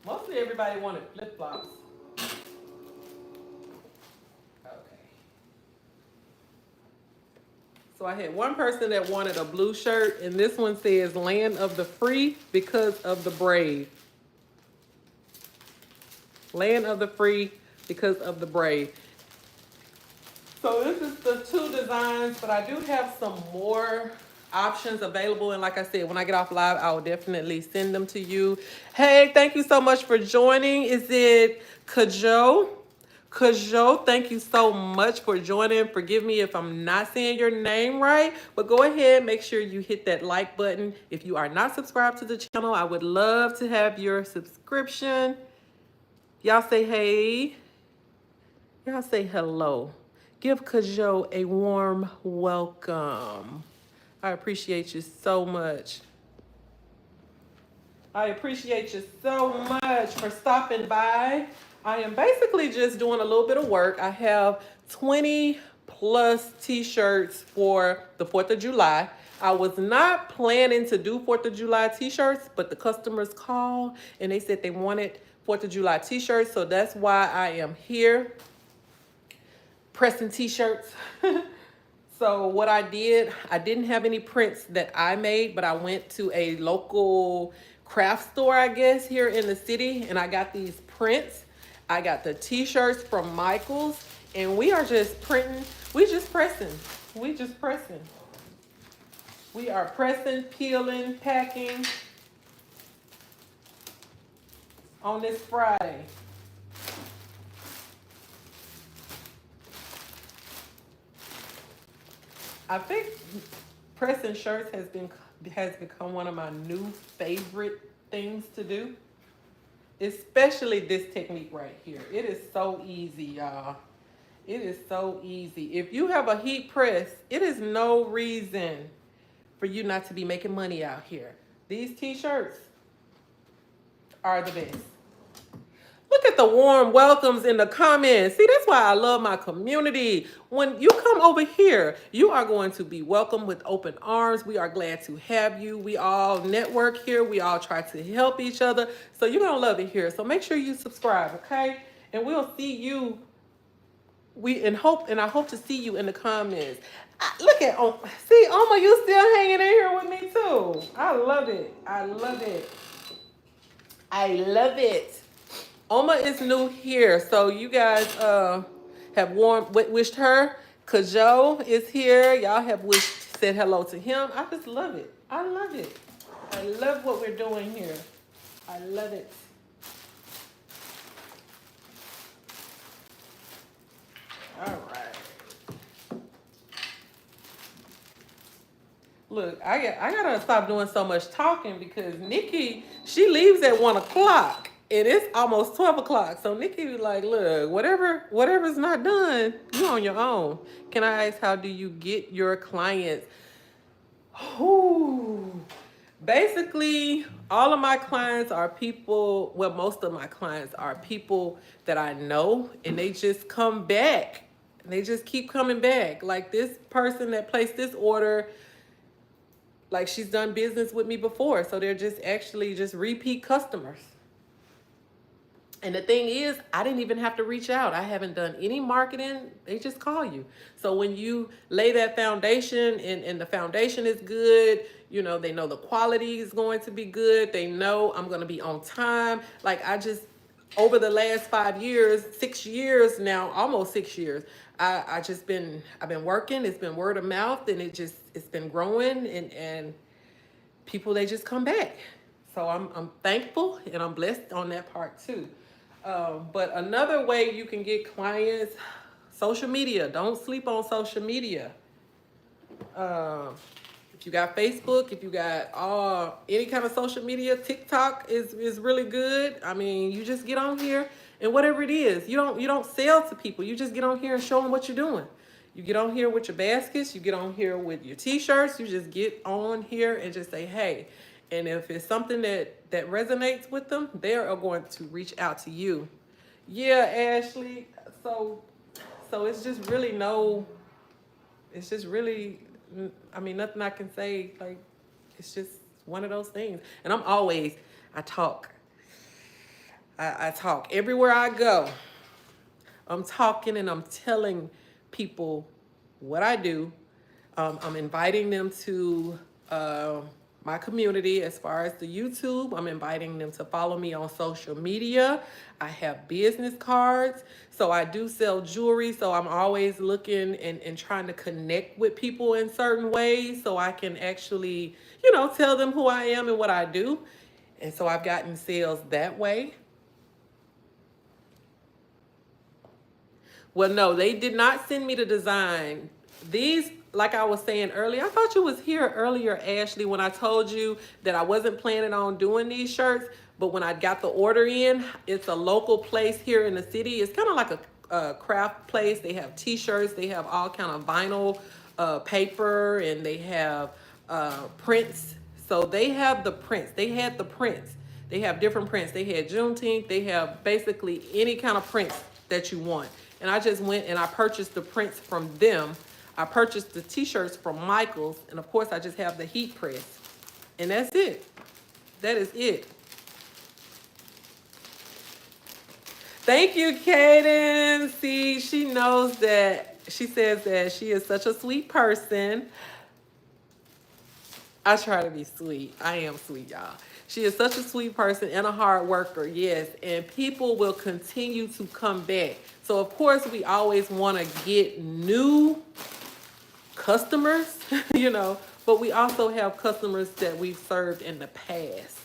Mostly everybody wanted flip-flops. Okay. So I had one person that wanted a blue shirt, and this one says Land of the Free because of the brave. Land of the Free because of the brave. So this is the 2 designs, but I do have some more options available. And like I said, when I get off live, I will definitely send them to you. Hey, thank you so much for joining. Is it Kajo? Kajo, thank you so much for joining. Forgive me if I'm not saying your name right, but go ahead, make sure you hit that like button. If you are not subscribed to the channel, I would love to have your subscription. Y'all say hey. Y'all say hello. Give Kajo a warm welcome. I appreciate you so much. I appreciate you so much for stopping by. I am basically just doing a little bit of work. I have 20 plus t-shirts for the 4th of July. I was not planning to do 4th of July t-shirts, but the customers called and they said they wanted 4th of July t-shirts. So that's why I am here pressing t-shirts. So what I didn't have any prints that I made, but I went to a local craft store, I guess, here in the city, and I got these prints. I got the t-shirts from Michael's, and we are just printing. We just pressing. We are pressing, peeling, packing on this Friday. I think pressing shirts has become one of my new favorite things to do, especially this technique right here. It is so easy, y'all. It is so easy. If you have a heat press, it is no reason for you not to be making money out here. These t-shirts are the best. Look at the warm welcomes in the comments. See, that's why I love my community. When you come over here, you are going to be welcomed with open arms. We are glad to have you. We all network here. We all try to help each other. So you're going to love it here. So make sure you subscribe, okay? And we'll see you. I hope to see you in the comments. Look at see, Oma, you still hanging in here with me too. I love it. I love it. I love it. Oma is new here, so you guys have wished her. Kajo is here. Y'all have said hello to him. I just love it. I love it. I love what we're doing here. I love it. All right. Look, I gotta stop doing so much talking because Nikki, she leaves at 1 o'clock and it's almost 12 o'clock. So Nikki was like, look, whatever's not done, you on your own. Can I ask, how do you get your clients? Ooh. Basically, all of my clients are people, well, most of my clients are people that I know, and they just come back. They just keep coming back. Like this person that placed this order, like she's done business with me before. So they're just actually just repeat customers. And the thing is, I didn't even have to reach out. I haven't done any marketing. They just call you. So when you lay that foundation and the foundation is good, you know, they know the quality is going to be good. They know I'm going to be on time. Like I just, over the last 5 years, 6 years now, almost 6 years, I've been working. It's been word of mouth and it's been growing and people, they just come back. So I'm thankful and I'm blessed on that part too. But another way you can get clients, social media. Don't sleep on social media. If you got Facebook, if you got any kind of social media, TikTok is really good. I mean, you just get on here and whatever it is, you don't sell to people. You just get on here and show them what you're doing. You get on here with your baskets, you get on here with your T-shirts, you just get on here and just say, hey. And if it's something that resonates with them, they are going to reach out to you. Yeah, Ashley. So it's just really I mean, nothing I can say. Like, it's just one of those things. And I talk. I talk everywhere I go. I'm talking and I'm telling people what I do. I'm inviting them to my community as far as the YouTube. I'm inviting them to follow me on social media. I have business cards. So I do sell jewelry. So I'm always looking and trying to connect with people in certain ways so I can actually, tell them who I am and what I do. And so I've gotten sales that way. Well, no, they did not send me the design. These, like I was saying earlier, I thought you was here earlier, Ashley, when I told you that I wasn't planning on doing these shirts. But when I got the order in, it's a local place here in the city. It's kind of like a craft place. They have T-shirts. They have all kind of vinyl paper, and they have prints. So they have the prints. They had the prints. They have different prints. They had Juneteenth. They have basically any kind of prints that you want. And I just went and I purchased the prints from them. I purchased the T-shirts from Michael's. And of course, I just have the heat press. And that's it. That is it. Thank you, Kaden. See, she knows that. She says that she is such a sweet person. I try to be sweet. I am sweet, y'all. She is such a sweet person and a hard worker, yes. And people will continue to come back. So, of course, we always want to get new customers, but we also have customers that we've served in the past.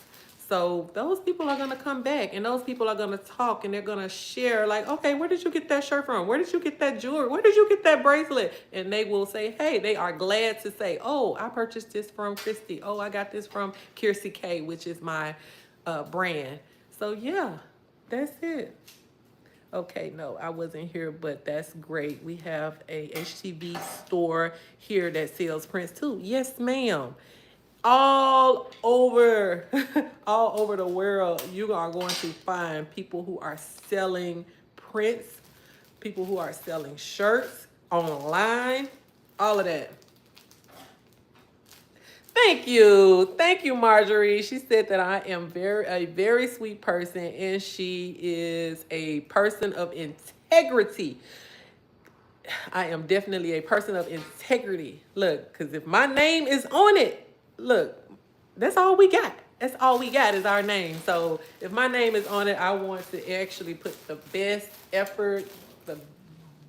So those people are going to come back and those people are going to talk and they're going to share like, okay, where did you get that shirt from? Where did you get that jewelry? Where did you get that bracelet? And they will say, hey, they are glad to say, oh, I purchased this from Christie. Oh, I got this from Christie K, which is my brand. So yeah, that's it. Okay, no, I wasn't here, but that's great. We have a HTV store here that sells prints too. Yes, ma'am. all over, all over the world, you are going to find people who are selling prints, people who are selling shirts online, all of that. Thank you, Marjorie. She said that I am a very sweet person, and she is a person of integrity. I am definitely a person of integrity. Look, because if my name is on it, look, that's all we got. That's all we got is our name. So if my name is on it, I want to actually put the best effort,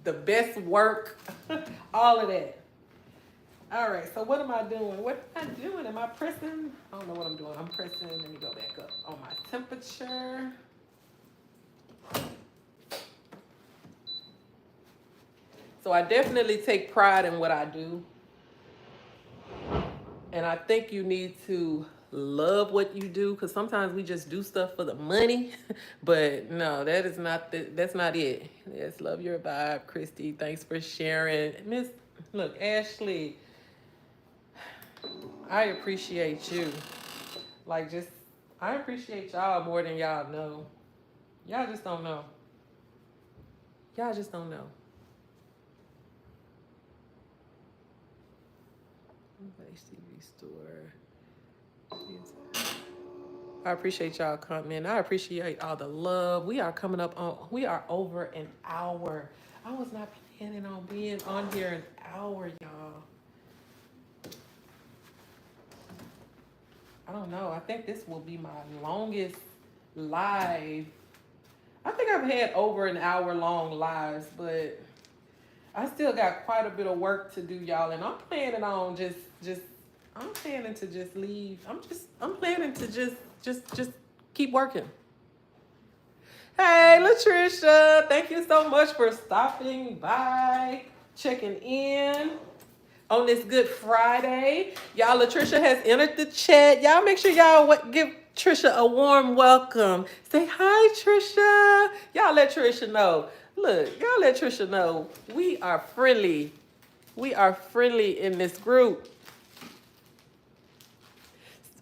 the best work, all of that. All right, so what am I doing? What am I doing? Am I pressing? I don't know what I'm doing. I'm pressing. Let me go back up on my temperature. So I definitely take pride in what I do. And I think you need to love what you do, because sometimes we just do stuff for the money. But no, that is not that's not it. Yes, love your vibe, Christy. Thanks for sharing. Look, Ashley, I appreciate you. I appreciate y'all more than y'all know. Y'all just don't know. Y'all just don't know. HTV store. I appreciate y'all coming. I appreciate all the love. We are over an hour. I was not planning on being on here an hour, y'all. I don't know. I think this will be my longest live. I think I've had over an hour long lives, but I still got quite a bit of work to do, y'all. And I'm planning on I'm planning to just leave. I'm planning to just keep working. Hey, Latricia, thank you so much for stopping by, checking in on this Good Friday. Y'all, Latricia has entered the chat. Y'all make sure y'all give Trisha a warm welcome. Say hi, Trisha. Y'all let Trisha know. Look, y'all let Trisha know we are friendly. We are friendly in this group.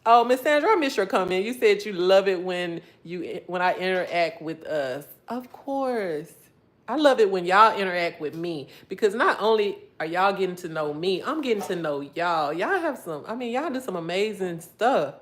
Oh, Miss Sandra, I missed your comment. You said you love it when I interact with us. Of course. I love it when y'all interact with me, because not only are y'all getting to know me, I'm getting to know y'all. Y'all do some amazing stuff.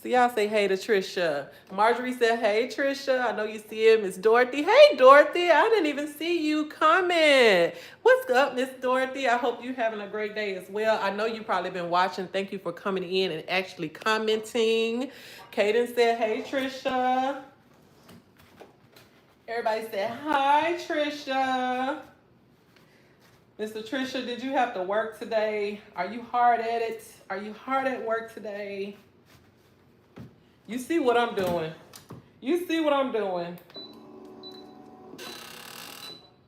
So y'all say hey to Trisha. Marjorie said, hey, Trisha. I know you see it. Miss Dorothy. Hey, Dorothy. I didn't even see you comment. What's up, Miss Dorothy? I hope you're having a great day as well. I know you've probably been watching. Thank you for coming in and actually commenting. Kaden said, hey, Trisha. Everybody said, hi, Trisha. Mr. Trisha, did you have to work today? Are you hard at it? Are you hard at work today? You see what I'm doing. You see what I'm doing.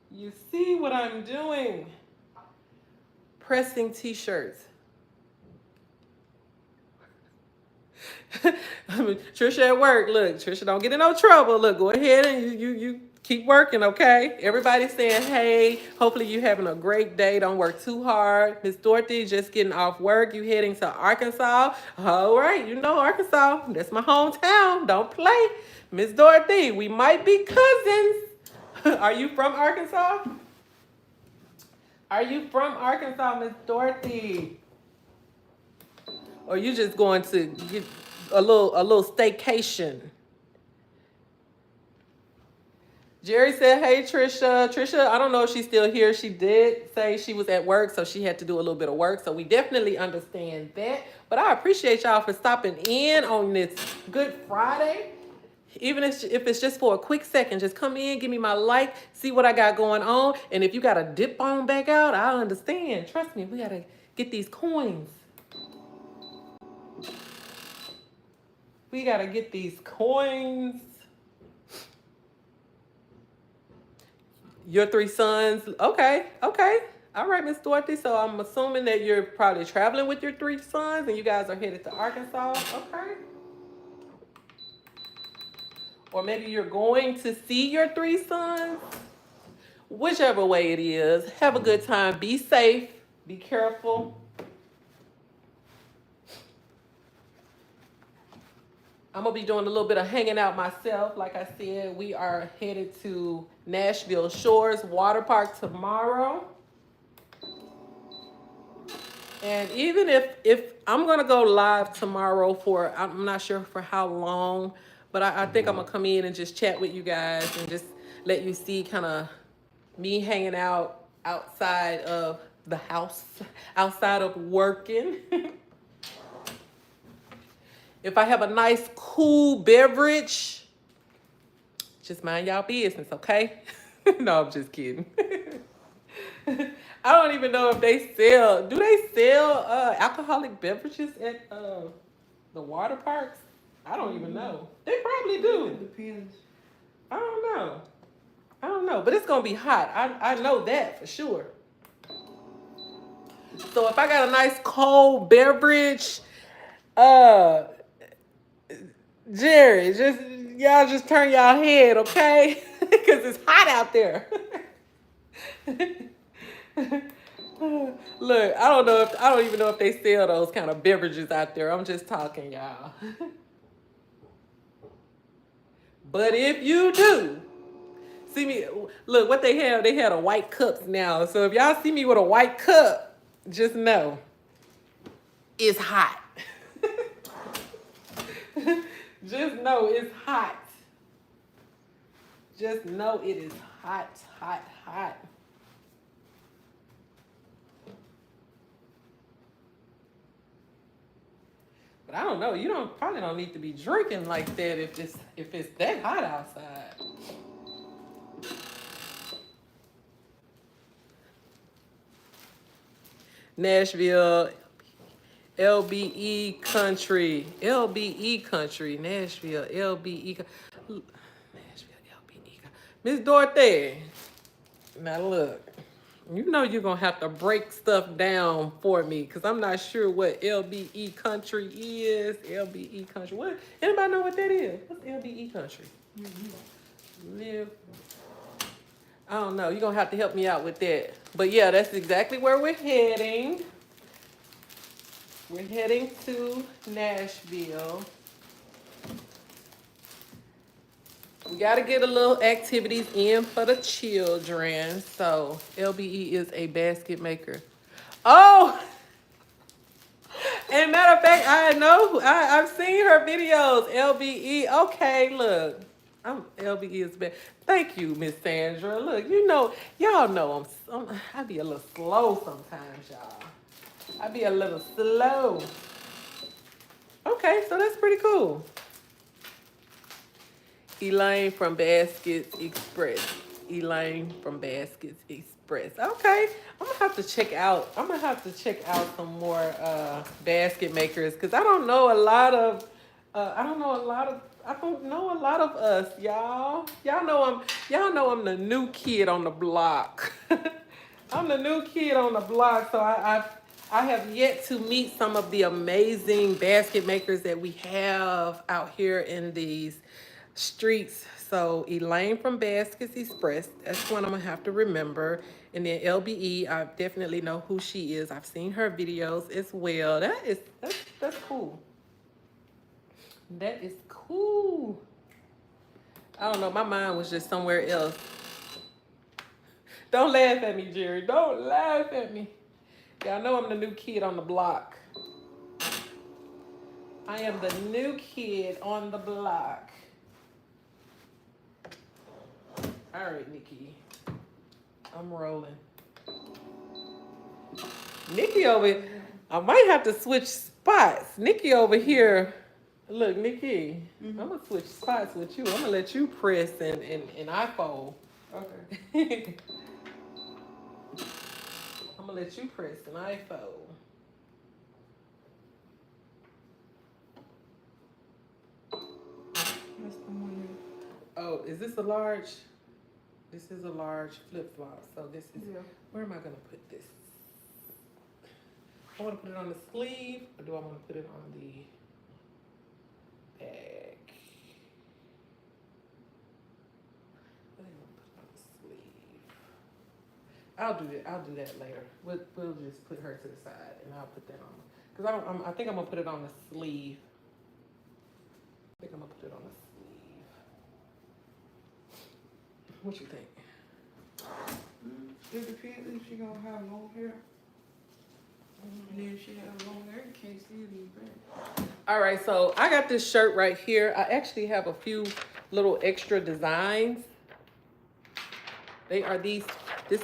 You see what I'm doing. Pressing T-shirts. Trisha at work. Look, Trisha, don't get in no trouble. Look, go ahead and you keep working, okay? Everybody's saying, hey, hopefully you're having a great day. Don't work too hard. Miss Dorothy, just getting off work. You heading to Arkansas. All right, you know Arkansas. That's my hometown. Don't play. Miss Dorothy, we might be cousins. Are you from Arkansas? Are you from Arkansas, Miss Dorothy? Or you just going to get a little staycation? Jerry said, hey, Trisha. Trisha, I don't know if she's still here. She did say she was at work, so she had to do a little bit of work. So we definitely understand that. But I appreciate y'all for stopping in on this Good Friday. Even if it's just for a quick second, just come in, give me my like, see what I got going on. And if you got to dip on back out, I understand. Trust me, we got to get these coins. We got to get these coins. Your 3 sons. Okay. All right, Miss Dorothy. So I'm assuming that you're probably traveling with your 3 sons and you guys are headed to Arkansas. Okay. Or maybe you're going to see your 3 sons. Whichever way it is, have a good time. Be safe. Be careful. I'm gonna be doing a little bit of hanging out myself. Like I said, we are headed to Nashville Shores Water Park tomorrow. And even if I'm gonna go live tomorrow for, I'm not sure for how long, but I think I'm gonna come in and just chat with you guys and just let you see kind of me hanging out outside of the house, outside of working. If I have a nice cool beverage, just mind y'all business, okay? No, I'm just kidding. I don't even know if they sell, do they sell alcoholic beverages at the water parks? I don't even know. They probably do. It depends. I don't know. I don't know, but it's gonna be hot. I know that for sure. So if I got a nice cold beverage, Jerry, y'all just turn y'all head, okay? Because it's hot out there. Look, I don't even know if they sell those kind of beverages out there. I'm just talking, y'all. But if you do, see me, look what they have. They had a white cups now. So if y'all see me with a white cup, just know it's hot. Just know it's hot. Just know it is hot, hot, hot. But I don't know. You probably don't need to be drinking like that if it's that hot outside. Nashville, LBE country, LBE country, Nashville, LBE, Nashville, LBE. Miss Dorothy, now look, you know you're gonna have to break stuff down for me because I'm not sure what LBE country is. LBE country, what? Anybody know what that is? What's LBE country? Live. I don't know. You're gonna have to help me out with that. But yeah, that's exactly where we're heading. We're heading to Nashville. We got to get a little activities in for the children. So LBE is a basket maker. Oh, and matter of fact, I've seen her videos. LBE. Okay, look, LBE is bad. Thank you, Miss Sandra. Look, y'all know I be a little slow sometimes, y'all. I be a little slow. Okay, so that's pretty cool. Elaine from Baskets Express. Elaine from Baskets Express. Okay, I'm gonna have to check out some more basket makers because I don't know a lot of us, y'all. Y'all know I'm the new kid on the block. I'm the new kid on the block, so I have yet to meet some of the amazing basket makers that we have out here in these streets. So Elaine from Baskets Express, that's one I'm gonna have to remember. And then LBE, I definitely know who she is. I've seen her videos as well. That's cool. That is cool. I don't know, my mind was just somewhere else. Don't laugh at me, Jerry. Don't laugh at me. Y'all know I'm the new kid on the block. I am the new kid on the block. All right, Nikki. I'm rolling. Nikki over here. I might have to switch spots. Nikki over here. Look, Nikki, I'm going to switch spots with you. I'm going to let you press and I fold. Okay. I'm going to let you press and I fold. That's the one. Oh, is this a large? This is a large flip flop. So this is, Yeah. where am I going to put this? I want to put it on the sleeve, or do I want to put it on the bag? I think I'm going to put it on the sleeve. I I'll do that. I'll do that later. We'll just put her to the side, and I'll put that on. Cause I think I'm gonna put it on the sleeve. I think I'm gonna put it on the sleeve. What you think? It depends if she gonna have long hair. And then if she have long hair, you can't see it in the back. All right, so I got this shirt right here. I actually have a few little extra designs. They are this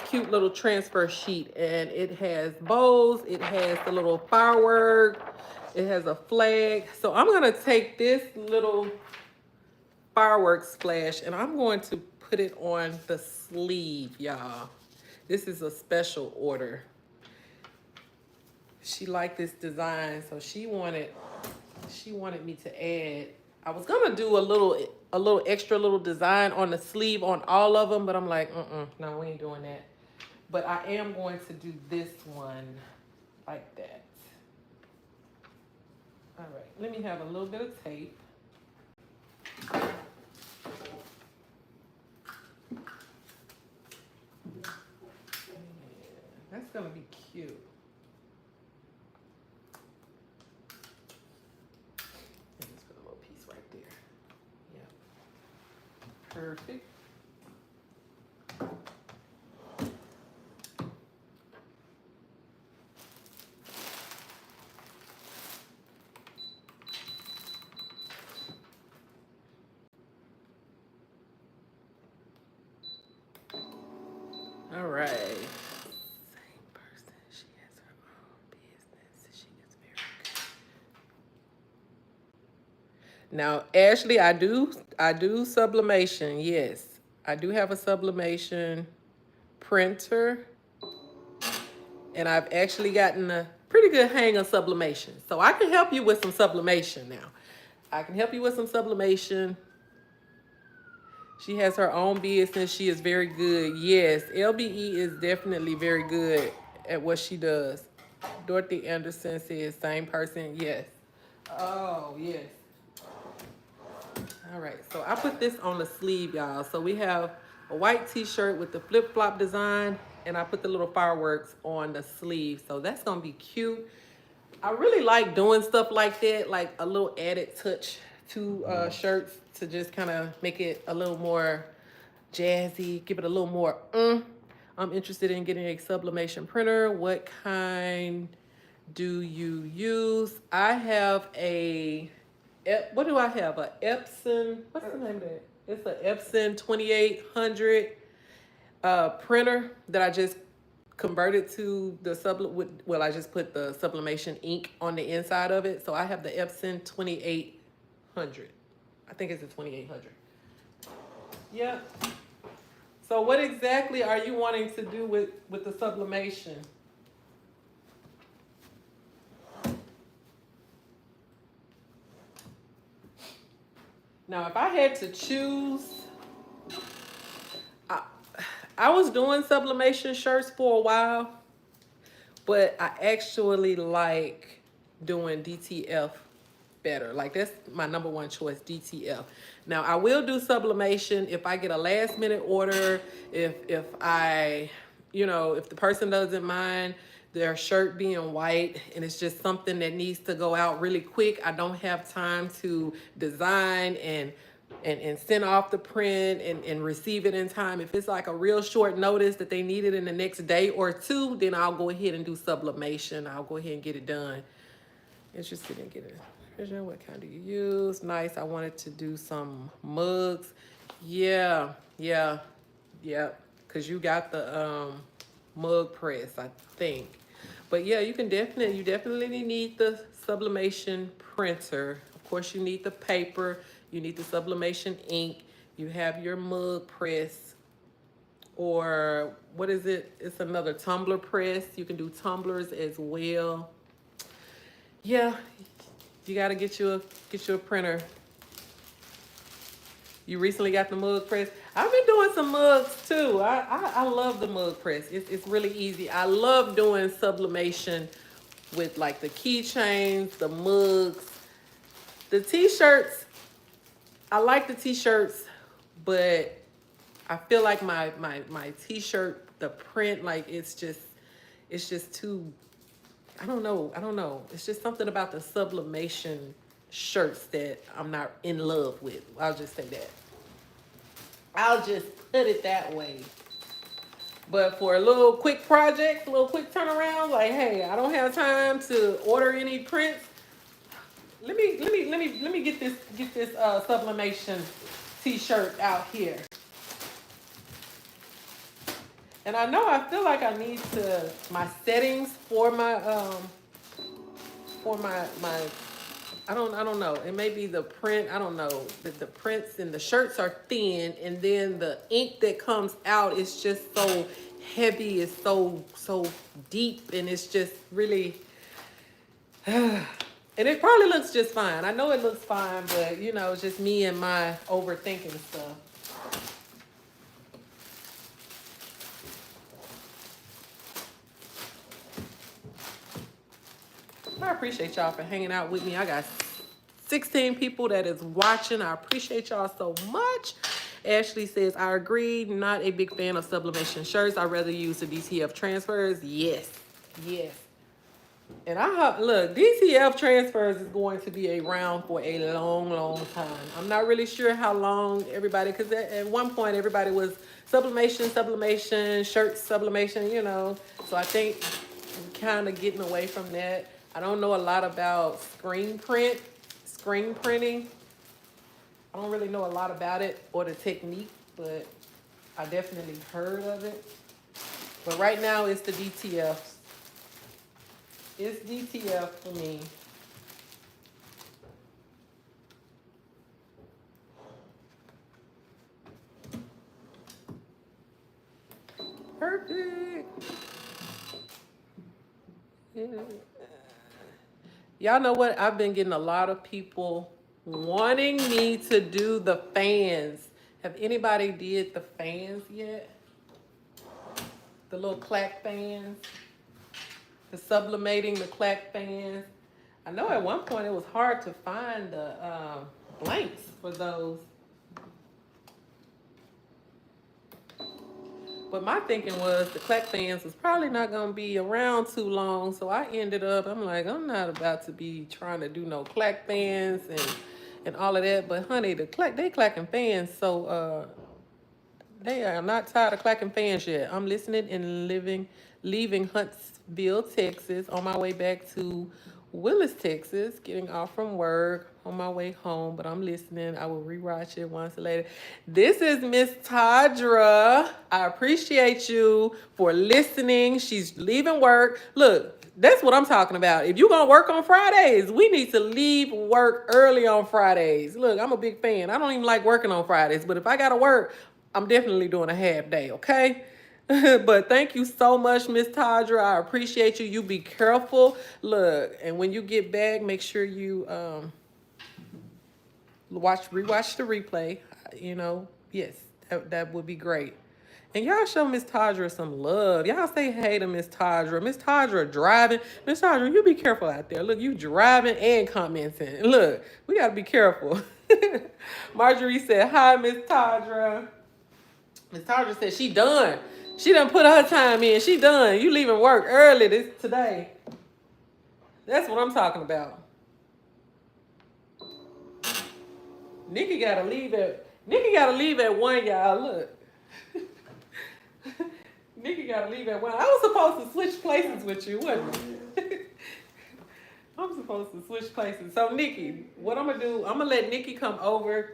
cute little transfer sheet, and it has bows, it has the little firework, it has a flag. So I'm gonna take this little fireworks splash and I'm going to put it on the sleeve, y'all. This is a special order. She liked this design, so she wanted me to add. I was gonna do a little extra little design on the sleeve on all of them, but I'm like, no, we ain't doing that. But I am going to do this one like that. All right, let me have a little bit of tape. That's gonna be cute. Let's put a little piece right there. Yeah. Perfect. All right. Same person. She has her own business. She is very good. Now, Ashley, I do sublimation. Yes, I do have a sublimation printer, and I've actually gotten a pretty good hang of sublimation. So I can help you with some sublimation now. I can help you with some sublimation. She has her own business. She is very good. Yes, LBE is definitely very good at what she does. Dorothy Anderson says, same person. Yes. Oh, yes. All right, so I put this on the sleeve, y'all. So we have a white t-shirt with the flip-flop design, and I put the little fireworks on the sleeve. So that's gonna be cute. I really like doing stuff like that, like a little added touch to shirts to just kind of make it a little more jazzy, give it a little more I'm interested in getting a sublimation printer. What kind do you use? I have what do I have? A Epson, what's the name of that? It's an Epson 2800 printer that I just converted to the I just put the sublimation ink on the inside of it. So I have the Epson 2800. I think it's a 2800. Yeah. So what exactly are you wanting to do with the sublimation? Now, if I had to choose, I was doing sublimation shirts for a while, but I actually like doing DTF better. Like, that's my number one choice, DTF. Now, I will do sublimation if I get a last minute order, if I, if the person doesn't mind their shirt being white and it's just something that needs to go out really quick. I don't have time to design and send off the print and receive it in time. If it's like a real short notice that they need it in the next day or two, then I'll go ahead and do sublimation. I'll go ahead and get it done. Interested in getting it. What kind do you use? Nice. I wanted to do some mugs. Yeah. Because you got the mug press, I think. But yeah, you definitely need the sublimation printer. Of course, you need the paper. You need the sublimation ink. You have your mug press. Or what is it? It's another tumbler press. You can do tumblers as well. Yeah, you gotta get you a printer. You recently got the mug press. I've been doing some mugs too. I love the mug press. It's really easy. I love doing sublimation with like the keychains, the mugs, the t-shirts. I like the t-shirts, but I feel like my t-shirt the print, like it's just too, I don't know. It's just something about the sublimation shirts that I'm not in love with. I'll just say that. I'll just put it that way. But for a little quick project, a little quick turnaround, like, hey, I don't have time to order any prints. Let me get this sublimation T-shirt out here. And I feel like I need to, my settings for my I don't know. It may be the print. I don't know. The prints and the shirts are thin, and then the ink that comes out is just so heavy. It's so deep, and it's just really. And it probably looks just fine. I know it looks fine, but you know, it's just me and my overthinking stuff. I appreciate y'all for hanging out with me. I got 16 people that is watching. I appreciate y'all so much. Ashley says, I agree. Not a big fan of sublimation shirts. I'd rather use the DTF transfers. Yes. And look, DTF transfers is going to be around for a long time. I'm not really sure how long everybody, because at one point everybody was sublimation, shirts, sublimation, you know. So I think we're kind of getting away from that. I don't know a lot about screen printing. I don't really know a lot about it or the technique, but I definitely heard of it. But right now it's the DTFs. It's DTF for me. Perfect. Yeah. Y'all know what? I've been getting a lot of people wanting me to do the fans. Have anybody did the fans yet? The little clack fans? The sublimating, the clack fans? I know at one point it was hard to find the blanks for those. But my thinking was the clack fans was probably not going to be around too long. So I ended up, I'm like, I'm not about to be trying to do no clack fans and all of that. But honey, they clacking fans. So they are not tired of clacking fans yet. I'm listening and leaving Huntsville, Texas, on my way back to Willis, Texas, getting off from work on my way home, but I'm listening. I will rewatch it once later. This is Miss Tadra. I appreciate you for listening. She's leaving work. Look, that's what I'm talking about. If you're going to work on Fridays, we need to leave work early on Fridays. Look, I'm a big fan. I don't even like working on Fridays, but if I got to work, I'm definitely doing a half day, okay? But thank you so much, Miss Tadra. I appreciate you. You be careful. Look, and when you get back, make sure you rewatch the replay. You know, yes, that would be great. And y'all show Miss Tadra some love. Y'all say hey to Miss Tadra. Miss Tadra driving. Miss Tadra, you be careful out there. Look, you driving and commenting. Look, we got to be careful. Marjorie said, hi, Miss Tadra. Miss Tadra said she done. She done put her time in. She done. You leaving work early today. That's what I'm talking about. Nikki gotta leave at 1, y'all. Look. Nikki gotta leave at 1. I was supposed to switch places with you, wasn't I? I'm supposed to switch places. So Nikki, what I'm gonna do, I'm gonna let Nikki come over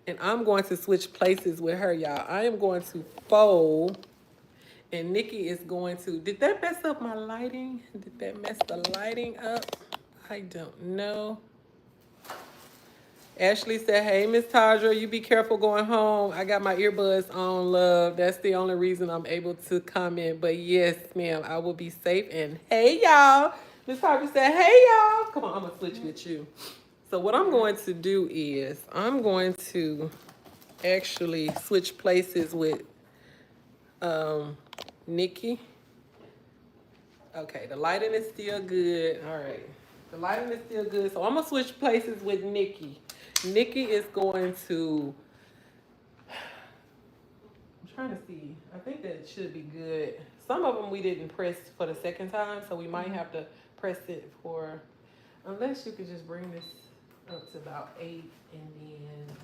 and I'm going to switch places with her, y'all. I am going to fold. And Nikki is going to, did that mess up my lighting? Did that mess the lighting up? I don't know. Ashley said, hey, Miss Tadra, you be careful going home. I got my earbuds on, love. That's the only reason I'm able to comment. But yes, ma'am, I will be safe. And hey, y'all. Miss Tadra said, hey, y'all. Come on, I'm going to switch with you. So what I'm going to do is I'm going to actually switch places with Nikki. Okay, the lighting is still good. All right. The lighting is still good. So I'm going to switch places with Nikki. Nikki is going to, I'm trying to see. I think that should be good. Some of them we didn't press for the second time, so we might have to press it for, unless you could just bring this up to about 8, and then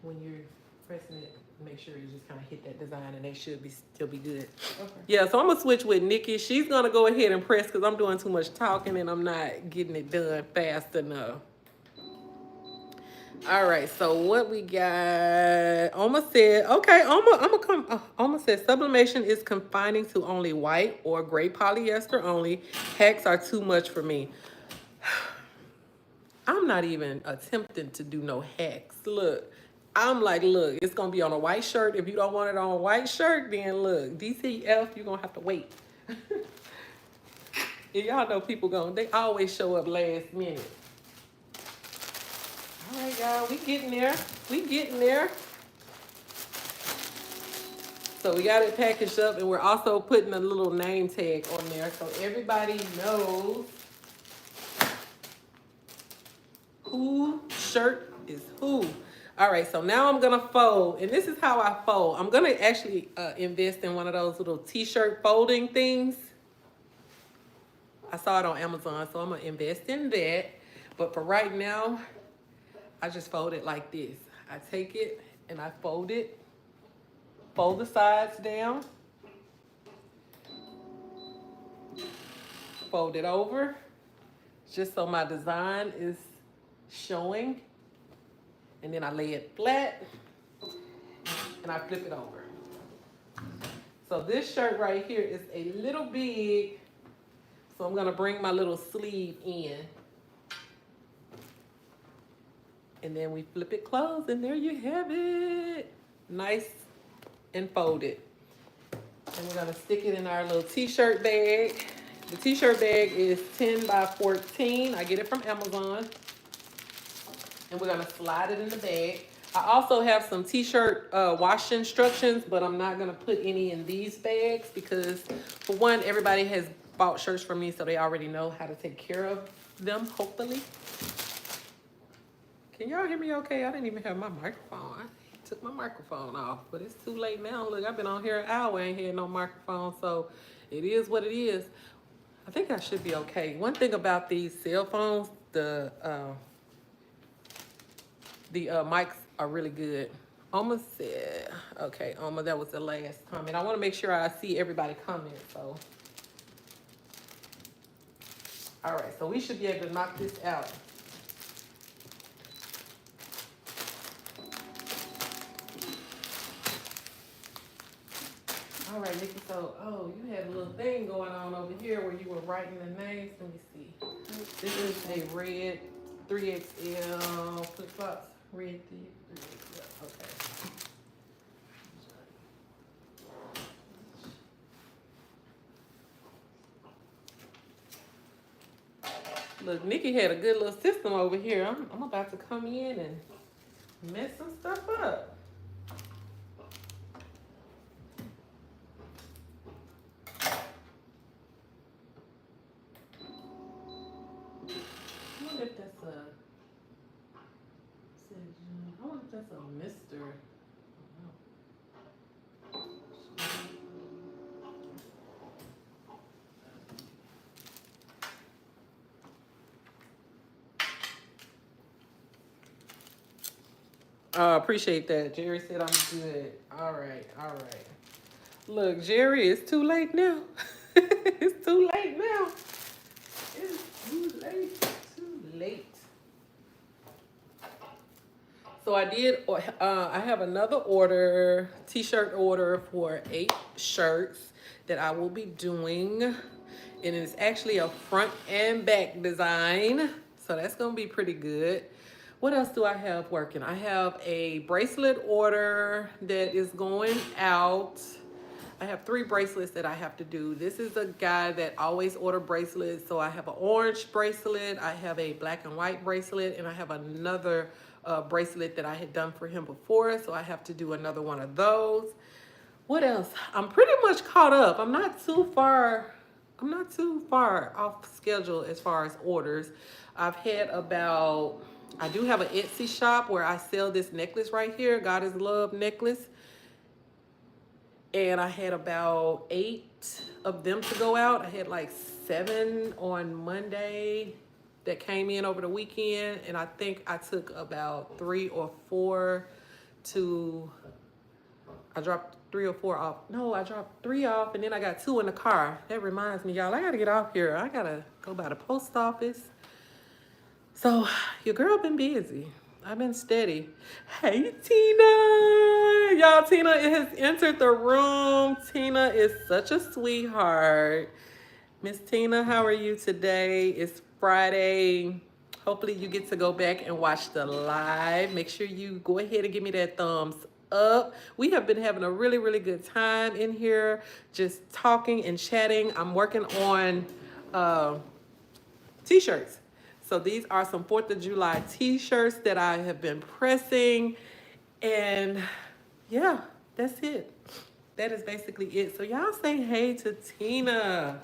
when you're pressing it, make sure you just kind of hit that design, and they should be still be good. Okay. Yeah, so I'm gonna switch with Nikki. She's gonna go ahead and press because I'm doing too much talking and I'm not getting it done fast enough. All right, so what we got? Oma said, okay, Oma said sublimation is confining to only white or gray polyester only. Hacks are too much for me. I'm not even attempting to do no hacks. Look, I'm like, look, it's gonna be on a white shirt. If you don't want it on a white shirt, then look, DTF, you're gonna have to wait. And y'all know people they always show up last minute. All right, y'all, we getting there. We getting there. So we got it packaged up, and we're also putting a little name tag on there so everybody knows who shirt is who. All right, so now I'm gonna fold, and this is how I fold. I'm gonna actually invest in one of those little T-shirt folding things. I saw it on Amazon, so I'm gonna invest in that. But for right now, I just fold it like this. I take it and I fold it, fold the sides down, fold it over, just so my design is showing. And then I lay it flat and I flip it over. So this shirt right here is a little big, so I'm gonna bring my little sleeve in. And then we flip it closed, and there you have it. Nice and folded. And we're gonna stick it in our little T-shirt bag. The T-shirt bag is 10 by 14. I get it from Amazon. And we're gonna slide it in the bag. I also have some T-shirt wash instructions, but I'm not gonna put any in these bags because, for one, everybody has bought shirts from me, so they already know how to take care of them, hopefully. Can y'all hear me okay? I didn't even have my microphone. I took my microphone off, but it's too late now. Look, I've been on here an hour, ain't had no microphone, so it is what it is. I think I should be okay. One thing about these cell phones, the mics are really good. Oma said, okay, Oma, that was the last comment. I want to make sure I see everybody comment, so. All right, so we should be able to knock this out. All right, Nikki, so, oh, you had a little thing going on over here where you were writing the names. Let me see. This is a red 3XL flip-flops. Red 3XL, okay. Look, Nikki had a good little system over here. I'm about to come in and mess some stuff up. I wonder if that's a Mr. Appreciate that. Jerry said I'm good. All right, all right. Look, Jerry, it's too late now. It's too late now. It's too late. Too late. So I did, I have another order, T-shirt order for 8 shirts that I will be doing. And it's actually a front and back design. So that's gonna be pretty good. What else do I have working? I have a bracelet order that is going out. I have 3 bracelets that I have to do. This is a guy that always order bracelets. So I have an orange bracelet, I have a black and white bracelet, and I have another bracelet that I had done for him before. So I have to do another one of those. What else? I'm pretty much caught up. I'm not too far off schedule as far as orders. I've had about, I do have an Etsy shop where I sell this necklace right here, God is Love necklace. and I had about 8 of them to go out. I had like 7 on Monday that came in over the weekend, and I think I took about 3 or 4 to, I dropped 3 or 4 off. No, I dropped 3 off, and then I got 2 in the car. That reminds me, y'all, I gotta get off here. I gotta go by the post office. So your girl been busy. I've been steady. Hey, Tina. Y'all, Tina has entered the room. Tina is such a sweetheart. Miss Tina, how are you today? It's Friday. Hopefully you get to go back and watch the live. Make sure you go ahead and give me that thumbs up. We have been having a really, really good time in here, just talking and chatting. I'm working on T-shirts. So these are some 4th of July T-shirts that I have been pressing. And yeah, that's it. That is basically it. So y'all say hey to Tina.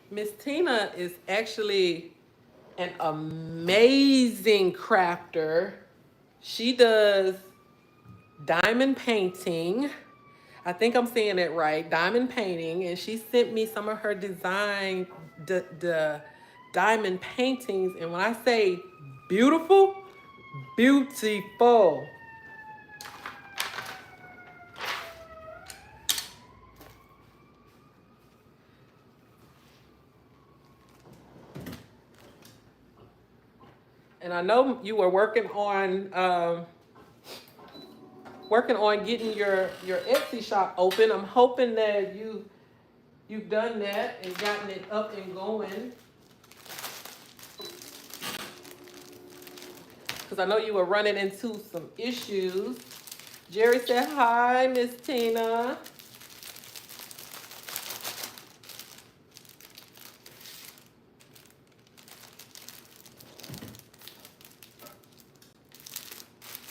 Miss Tina is actually an amazing crafter. She does diamond painting. I think I'm saying it right, diamond painting, and she sent me some of her design, the diamond paintings, and when I say beautiful, beautiful. And I know you were working on getting your Etsy shop open. I'm hoping that you've done that and gotten it up and going. Because I know you were running into some issues. Jerry said hi, Miss Tina.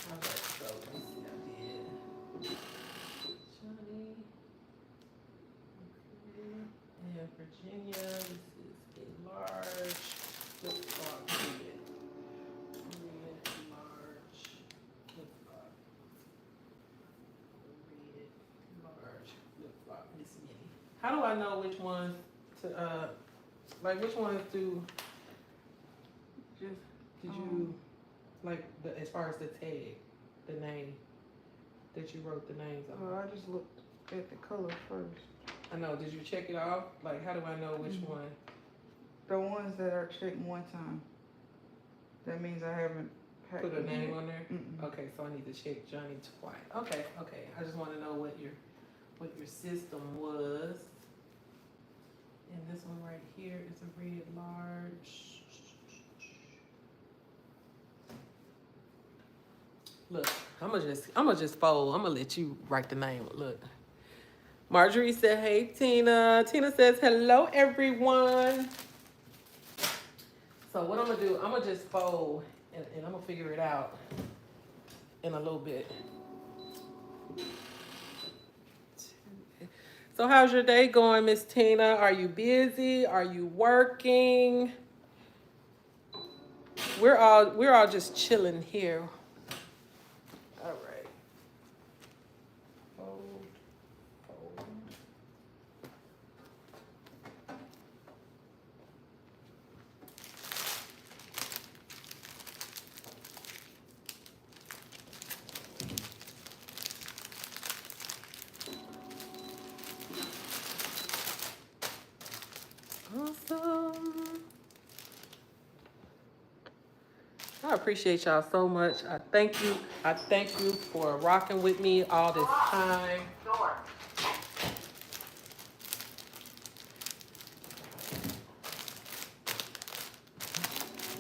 All right, so let me see, I did Johnny, okay, and Virginia. This is a large flip flop red, large flip flop, red, large flip flop, Miss Minnie. How do I know which ones to like which ones to just did you like the as far as the tag, the name that you wrote the names on? I just looked at the color first. I know. Did you check it off? Like, how do I know which one? The ones that are checked one time. That means I haven't Put a name on there. Mm-mm. Okay, so I need to check Johnny twice. Okay. I just want to know what your system was. And this one right here is a red large. Look, I'm gonna just fold. I'm gonna let you write the name. Look. Marjorie said, hey, Tina. Tina says, hello, everyone. So what I'm gonna do, I'm gonna just fold and I'm gonna figure it out in a little bit. So how's your day going, Miss Tina? Are you busy? Are you working? We're all just chilling here. All right. Fold. Awesome. I appreciate y'all so much. I thank you. I thank you for rocking with me all this time. Door.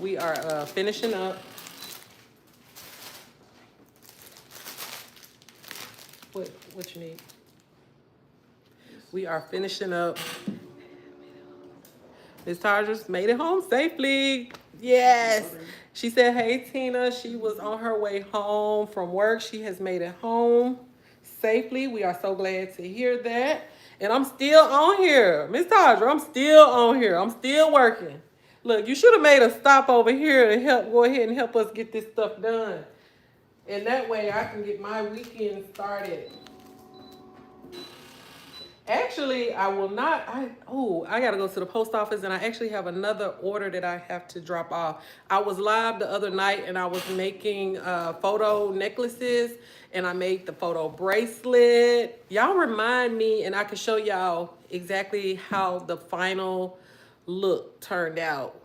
We are finishing up. What you need? We are finishing up. Miss Tarjas made it home safely. Yes. She said, hey, Tina. She was on her way home from work. She has made it home safely. We are so glad to hear that. And I'm still on here. Miss Tarja, I'm still on here. I'm still working. Look, you should have made a stop over here to go ahead and help us get this stuff done. And that way I can get my weekend started. Actually, I will not. I gotta go to the post office, and I actually have another order that I have to drop off. I was live the other night, and I was making photo necklaces, and I made the photo bracelet. Y'all remind me, and I can show y'all exactly how the final look turned out.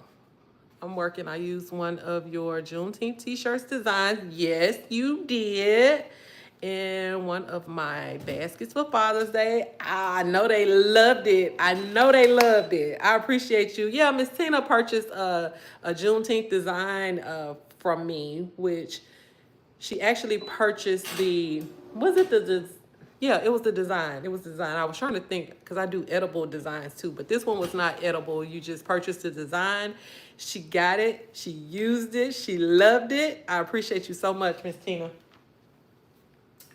I'm working. I used one of your Juneteenth T-shirts designs. Yes, you did. And one of my baskets for Father's Day. I know they loved it. I know they loved it. I appreciate you. Yeah, Miss Tina purchased a Juneteenth design from me, which she actually purchased the, was it the, yeah, it was the design. It was design. I was trying to think because I do edible designs too, but this one was not edible. You just purchased the design. She got it. She used it. She loved it. I appreciate you so much, Miss Tina.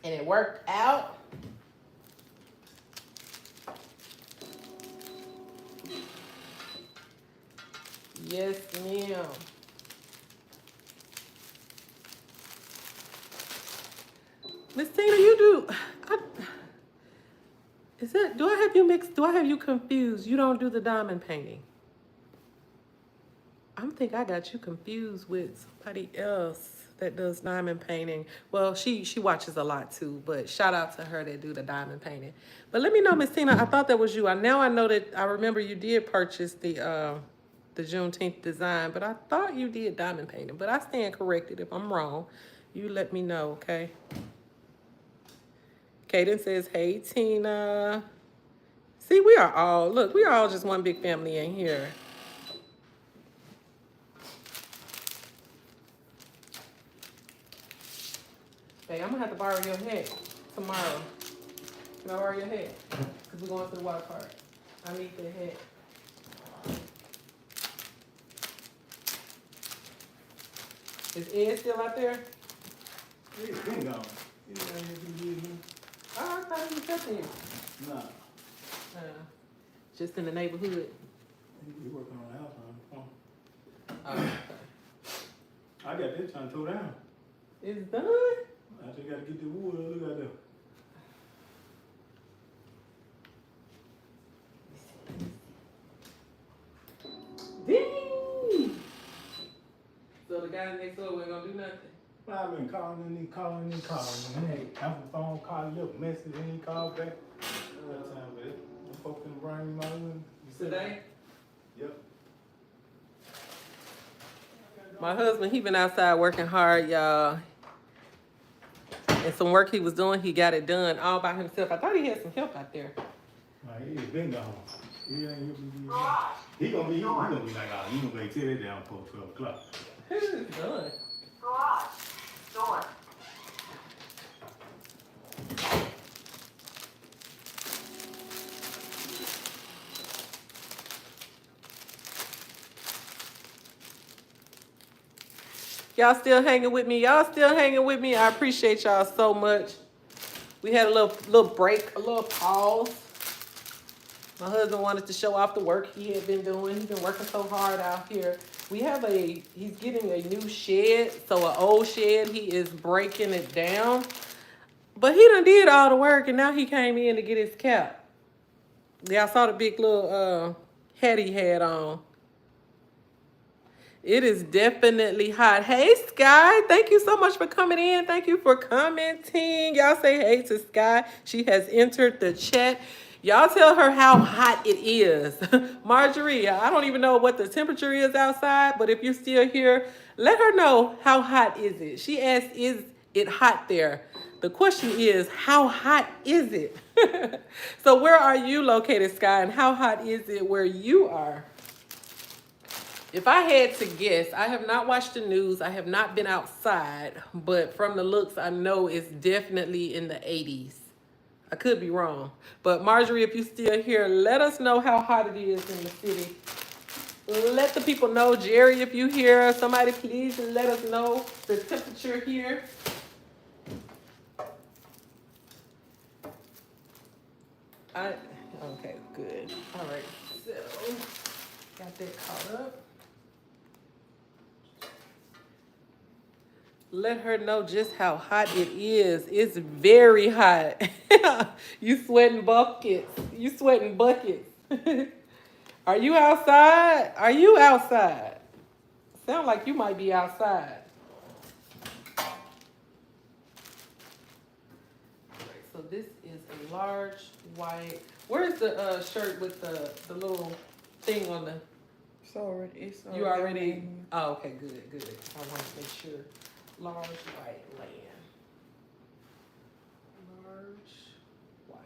And it worked out. Yes, ma'am. Miss Tina, you do. Is that, do I have you mixed? Do I have you confused? You don't do the diamond painting. I think I got you confused with somebody else that does diamond painting. Well, she watches a lot too, but shout out to her that do the diamond painting. But let me know, Miss Tina, I thought that was you. Now I know that, I remember you did purchase the Juneteenth design, but I thought you did diamond painting. But I stand corrected if I'm wrong. You let me know, okay? Kaden says, hey, Tina. See, we are all just one big family in here. Hey, I'm gonna have to borrow your hat tomorrow. Can I borrow your hat? Because we're going to the water park. I need the hat. Is Ed still out there? He's been gone. He ain't even been here. Oh, I thought he was helping you. Nah. Just in the neighborhood. He working on the house on the phone. Oh, okay. I got this trying to tow down. It's done? I just got to get the wood. Look at that. Ding! So the guy next door wasn't gonna do nothing? I've been calling and calling. Hey, answer the phone, call, left message, and he called back. That time, but I'm fucking bring my room. Today? Yep. My husband, he been outside working hard, y'all. And some work he was doing, he got it done all by himself. I thought he had some help out there. Nah, he been gone. He ain't here. Garage. He gonna be like, you gonna be tear it down for 12 o'clock. It's done. Garage. Door. Y'all still hanging with me? Y'all still hanging with me? I appreciate y'all so much. We had a little break, a little pause. My husband wanted to show off the work he had been doing. He's been working so hard out here. He's getting a new shed. So an old shed, he is breaking it down. But he done did all the work and now he came in to get his cap. Y'all saw the big little hat he had on. It is definitely hot. Hey, Sky. Thank you so much for coming in. Thank you for commenting. Y'all say hey to Sky. She has entered the chat. Y'all tell her how hot it is. Marjorie, I don't even know what the temperature is outside, but if you're still here, let her know how hot is it. She asked, is it hot there? The question is, how hot is it? So where are you located, Sky, and how hot is it where you are? If I had to guess, I have not watched the news. I have not been outside, but from the looks, I know it's definitely in the 80s. I could be wrong. But Marjorie, if you're still here, let us know how hot it is in the city. Let the people know. Jerry, if you hear, somebody please let us know the temperature here. Okay, good. All right, so got that caught up. Let her know just how hot it is. It's very hot. You sweating buckets. You sweating buckets. Are you outside? Are you outside? Sound like you might be outside. Alright, so this is a large white. Where's the shirt with the little thing on the? It's You already? Oh, okay, good, good. I want to make sure. Large white land. Large white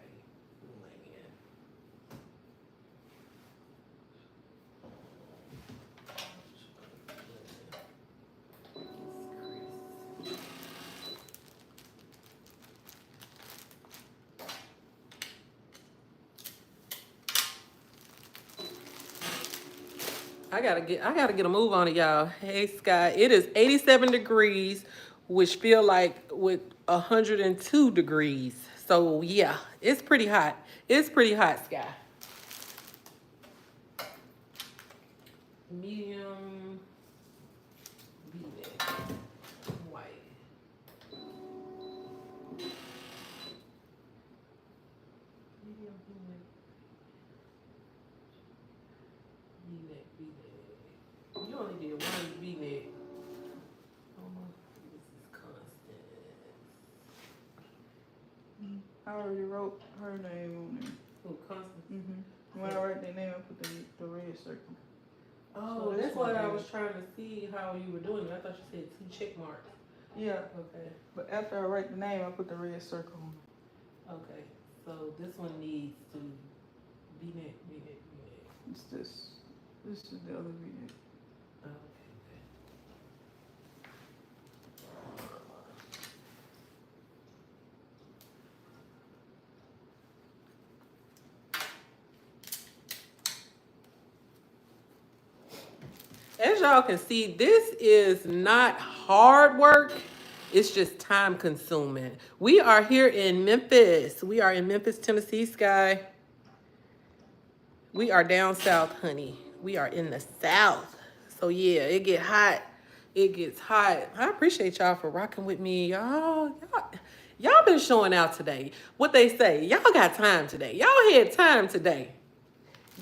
land. I gotta get a move on it, y'all. Hey Sky, it is 87 degrees, which feel like with 102 degrees. So yeah, it's pretty hot. It's pretty hot, Sky. Medium V-neck, white. Medium V-neck. V-neck, V-neck. You only did one V-neck. This is constant. I already wrote her name on there. Oh, constant. When I write that name, I put the red circle. Oh, So that's this what one I is- was trying to see how you were doing it. I thought you said 2 check marks. Yeah, Okay, but after I write the name, I put the red circle on. okay. So this one needs to V-neck, V-neck, V-neck. It's this. This is the other video. Oh, okay, okay. As y'all can see, this is not hard work. It's just time consuming. We are here in Memphis. We are in Memphis, Tennessee, Sky. We are down south, honey. We are in the south. So yeah, it get hot. It gets hot. I appreciate y'all for rocking with me. Y'all been showing out today. What they say, y'all got time today. Y'all had time today.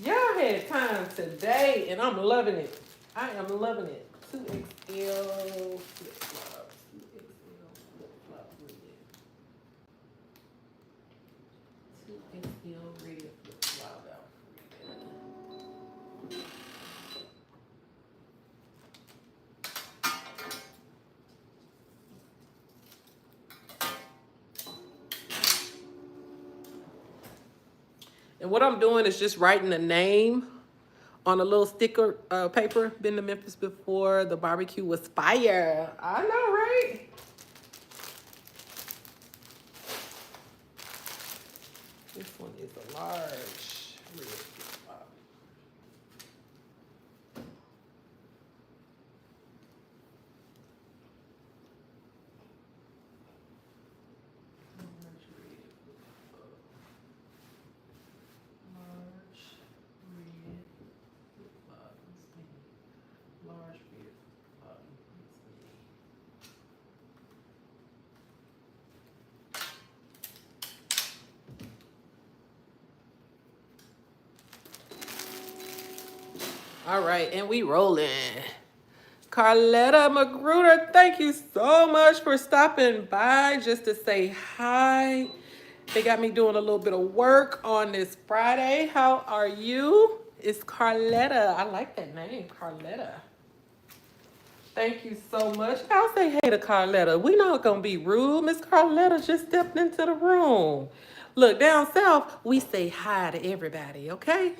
Y'all had time today, and I'm loving it. I am loving it. 2XL flip-flops. 2XL flip-flop red. 2XL red flip-flop outfit. And what I'm doing is just writing a name on a little sticker paper. Been to Memphis before. The barbecue was fire. I know, right? This one is a large red flip-flop. Large red flip-flop. Large red flip-flop. Let's see. Large red flip-flop. Let's see. All right, and we rolling. Carletta Magruder, thank you so much for stopping by just to say hi. They got me doing a little bit of work on this Friday. How are you? It's Carletta. I like that name, Carletta. Thank you so much. I'll say hey to Carletta. We're not gonna be rude. Miss Carletta just stepped into the room. Look, down south, we say hi to everybody, okay?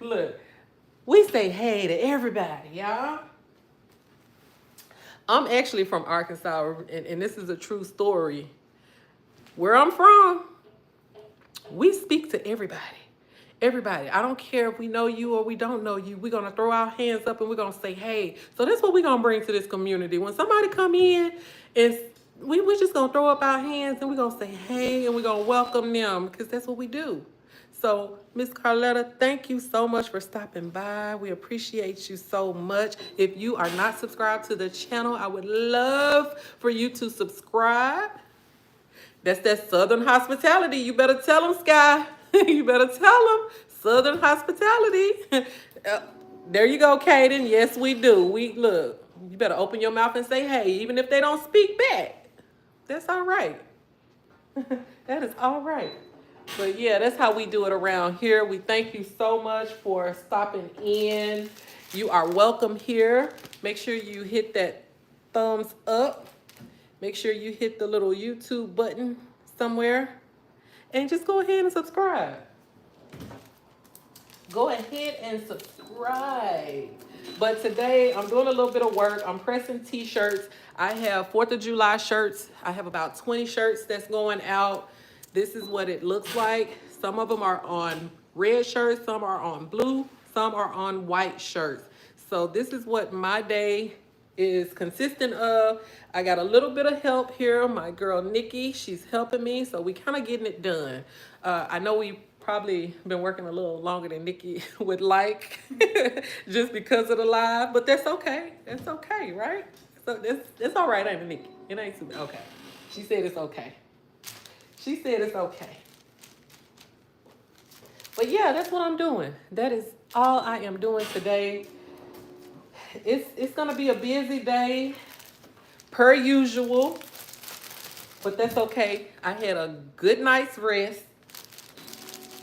Look, we say hey to everybody, y'all. I'm actually from Arkansas, and this is a true story. Where I'm from, we speak to everybody. Everybody. I don't care if we know you or we don't know you. We're going to throw our hands up and we're going to say, hey. So that's what we're going to bring to this community. When somebody come in, and we're just going to throw up our hands and we're going to say, hey, and we're going to welcome them because that's what we do. So, Miss Carletta, thank you so much for stopping by. We appreciate you so much. If you are not subscribed to the channel, I would love for you to subscribe. That's that Southern hospitality. You better tell them, Sky. You better tell them. Southern hospitality. There you go, Kaden. Yes, we do. We look. You better open your mouth and say, hey, even if they don't speak back. That's all right. That is all right. But yeah, that's how we do it around here. We thank you so much for stopping in. You are welcome here. Make sure you hit that thumbs up. Make sure you hit the little YouTube button somewhere. And just go ahead and subscribe. Go ahead and subscribe. But today I'm doing a little bit of work. I'm pressing T-shirts. I have 4th of July shirts. I have about 20 shirts that's going out. This is what it looks like. Some of them are on red shirts, some are on blue, some are on white shirts. So this is what my day is consistent of. I got a little bit of help here. My girl Nikki, she's helping me. So we kind of getting it done. I know we probably been working a little longer than Nikki would like just because of the live, but that's okay. That's okay, right? So it's all right, ain't it, Nikki? It ain't too bad. Okay. She said it's okay. She said it's okay. But yeah, that's what I'm doing. That is all I am doing today. It's gonna be a busy day, per usual, but that's okay. I had a good night's rest.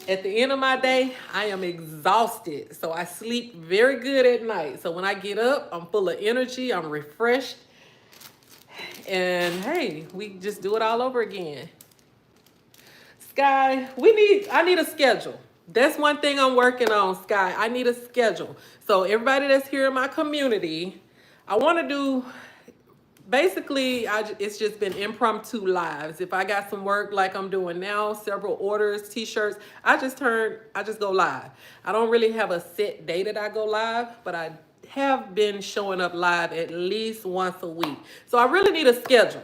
At the end of my day, I am exhausted, so I sleep very good at night. So when I get up, I'm full of energy, I'm refreshed, and hey, we just do it all over again. Sky, I need a schedule. That's one thing I'm working on, Sky. I need a schedule. So everybody that's here in my community, I want to do, basically, it's just been impromptu lives. If I got some work like I'm doing now, several orders, T-shirts, I just go live. I don't really have a set day that I go live, but I have been showing up live at least once a week. So I really need a schedule.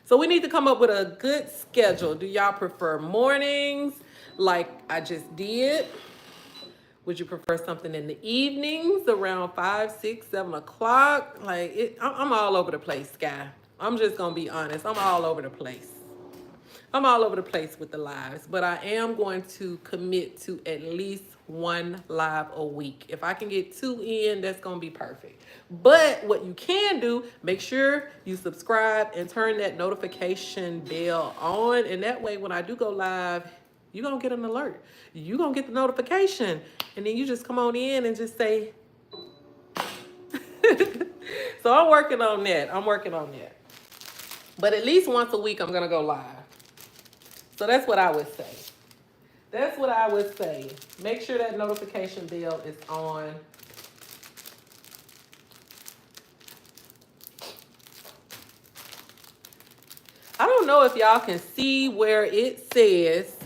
So we need to come up with a good schedule. Do y'all prefer mornings like I just did? Would you prefer something in the evenings around 5, 6, 7 o'clock? I'm all over the place, Sky. I'm just gonna be honest. I'm all over the place. I'm all over the place with the lives, but I am going to commit to at least 1 live a week. If I can get 2 in, that's gonna be perfect. But what you can do, make sure you subscribe and turn that notification bell on, and that way when I do go live, you're gonna get an alert. You're gonna get the notification, and then you just come on in and just say. So I'm working on that. But at least once a week, I'm gonna go live. So that's what I would say. Make sure that notification bell is on. I don't know if y'all can see where it says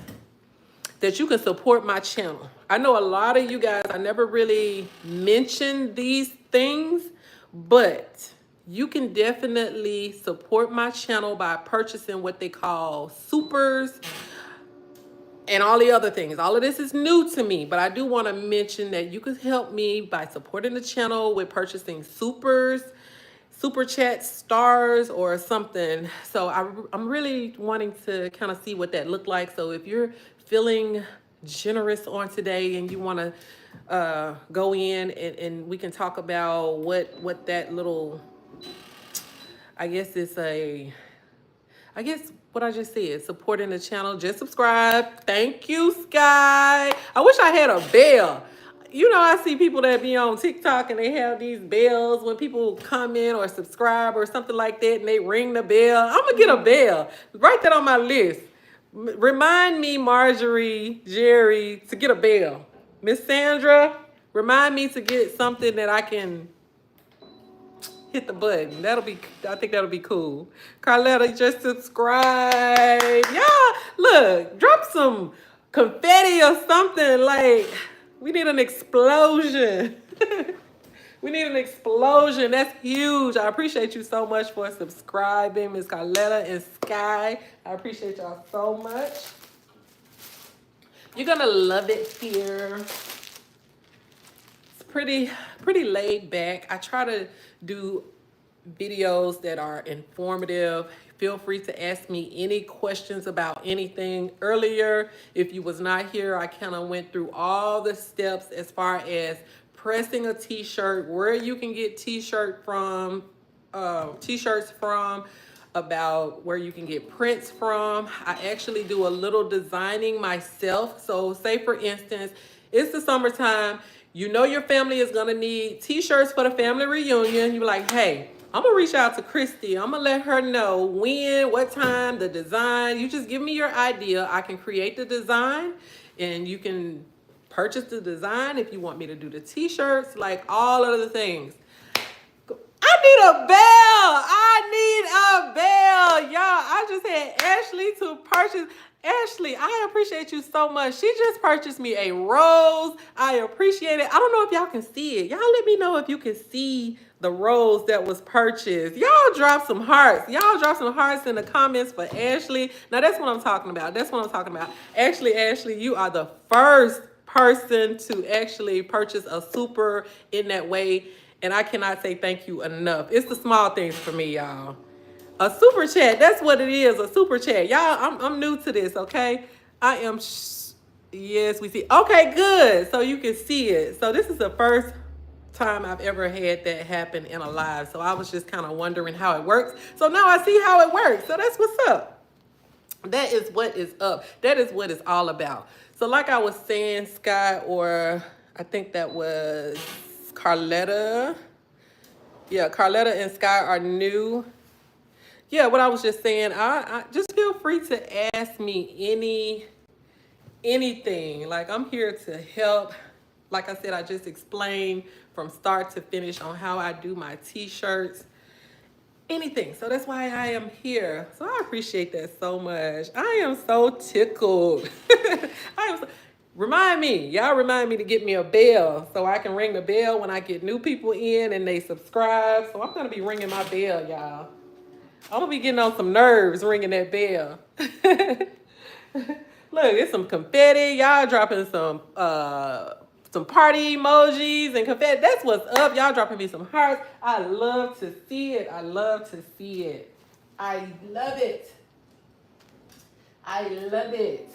that you can support my channel. I know a lot of you guys, I never really mentioned these things, but you can definitely support my channel by purchasing what they call supers and all the other things. All of this is new to me, but I do want to mention that you could help me by supporting the channel with purchasing supers, super chat stars or something. So I'm really wanting to kind of see what that looked like. So if you're feeling generous on today and you want to go in and we can talk about what that little, I guess what I just said, supporting the channel, just subscribe. Thank you, Sky. I wish I had a bell. You know, I see people that be on TikTok and they have these bells when people comment or subscribe or something like that and they ring the bell. I'm gonna get a bell. Write that on my list. Remind me, Marjorie, Jerry, to get a bell. Miss Sandra, remind me to get something that I can hit the button. I think that'll be cool. Carletta, just subscribe. Yeah, look, drop some confetti or something. Like, we need an explosion. We need an explosion. That's huge. I appreciate you so much for subscribing, Miss Carletta and Sky. I appreciate y'all so much. You're gonna love it here. It's pretty laid back. I try to do videos that are informative. Feel free to ask me any questions about anything. Earlier, if you was not here, I kind of went through all the steps as far as pressing a t-shirt, where you can get t-shirts from, about where you can get prints from. I actually do a little designing myself. So say for instance, it's the summertime, you know your family is gonna need t-shirts for the family reunion. You're like, hey, I'm gonna reach out to Christie. I'm gonna let her know when, what time, the design. You just give me your idea. I can create the design and you can purchase the design if you want me to do the t-shirts, like all of the things. I need a bell. I need a bell. Y'all, I just had Ashley to purchase. Ashley, I appreciate you so much. She just purchased me a rose. I appreciate it. I don't know if y'all can see it. Y'all let me know if you can see the rose that was purchased. Y'all drop some hearts. Y'all drop some hearts in the comments for Ashley. Now, that's what I'm talking about. That's what I'm talking about. Actually, Ashley, you are the first person to actually purchase a super in that way. And I cannot say thank you enough. It's the small things for me, y'all. A super chat, that's what it is, a super chat. Y'all, I'm new to this, okay? I am, yes, we see. Okay, good, so you can see it. So this is the first time I've ever had that happen in a live. So I was just kind of wondering how it works. So now I see how it works. So that's what's up. That is what is up. That is what it's all about. So like I was saying, Sky, or I think that was Carletta. Yeah, Carletta and Sky are new. Yeah, what I was just saying, I just feel free to ask me anything. Like, I'm here to help. Like I said, I just explained from start to finish on how I do my t-shirts. Anything. So that's why I am here. So I appreciate that so much. I am so tickled. Remind me, y'all remind me to get me a bell so I can ring the bell when I get new people in and they subscribe. So I'm gonna be ringing my bell, y'all. I'm gonna be getting on some nerves ringing that bell. Look, it's some confetti. Y'all dropping some party emojis and confetti. That's what's up. Y'all dropping me some hearts. I love to see it. I love to see it. I love it. I love it.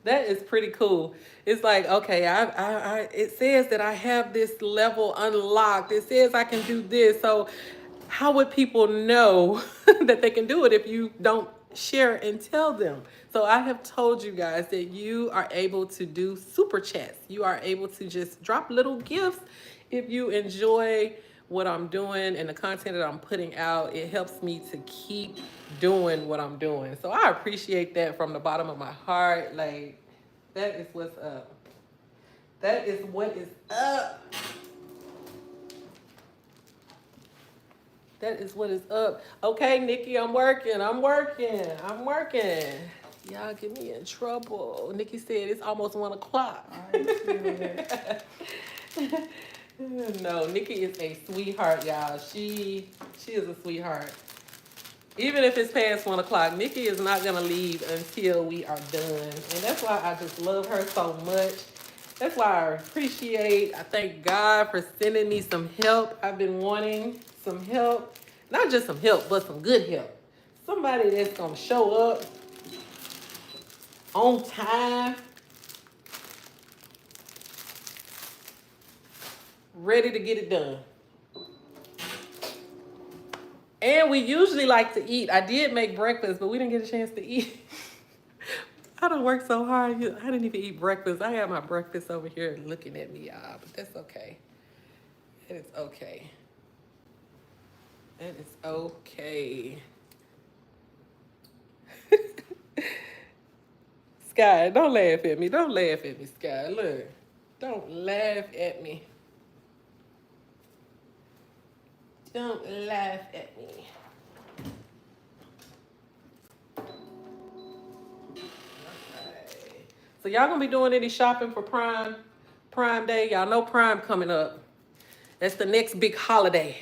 That is pretty cool. It's like, okay, it says that I have this level unlocked. It says I can do this. So how would people know that they can do it if you don't share and tell them? So I have told you guys that you are able to do super chats. You are able to just drop little gifts if you enjoy what I'm doing and the content that I'm putting out. It helps me to keep doing what I'm doing. So I appreciate that from the bottom of my heart. Like, that is what's up. That is what is up. That is what is up. Okay, Nikki, I'm working. Y'all get me in trouble. Nikki said it's almost 1 o'clock. No, Nikki is a sweetheart, y'all. She is a sweetheart. Even if it's past 1 o'clock, Nikki is not gonna leave until we are done. And that's why I just love her so much. That's why I thank God for sending me some help. I've been wanting some help. Not just some help, but some good help. Somebody that's gonna show up on time, ready to get it done. And we usually like to eat. I did make breakfast, but we didn't get a chance to eat. I done worked so hard. I didn't even eat breakfast. I have my breakfast over here looking at me, y'all, but that's okay. It is okay. That is okay. Sky, don't laugh at me. Don't laugh at me, Sky. Look, don't laugh at me. Don't laugh at me. Okay. So y'all gonna be doing any shopping for Prime Day? Y'all know Prime coming up. That's the next big holiday.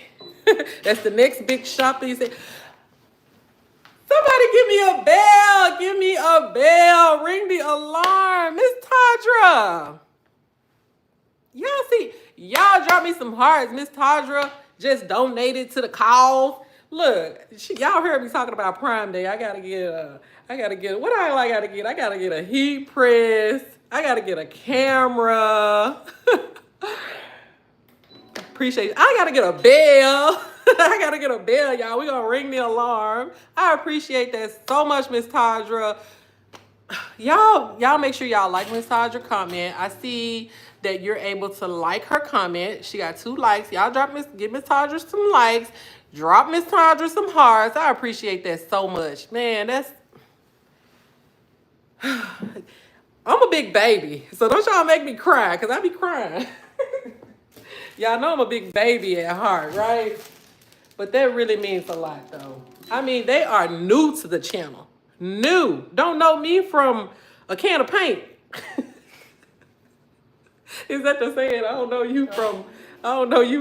That's the next big shopping. You say, some Somebody give me a bell. Give me a bell. Ring the alarm. Miss Tadra. Y'all see, y'all drop me some hearts. Miss Tadra just donated to the cause. Look, y'all heard me talking about Prime Day. I gotta get, what I gotta get? I gotta get a heat press. I gotta get a camera. Appreciate it. I gotta get a bell. I gotta get a bell, y'all. We gonna ring the alarm. I appreciate that so much, Miss Tadra. Y'all make sure y'all like Miss Tadra comment. I see that you're able to like her comment. She got 2 likes. Y'all give Miss Tadra some likes. Drop Miss Tadra some hearts. I appreciate that so much. Man, that's I'm a big baby. So don't y'all make me cry, because I be crying. Y'all know I'm a big baby at heart, right? But that really means a lot, though. I mean, they are new to the channel. New. Don't know me from a can of paint. Is that the saying? I don't know you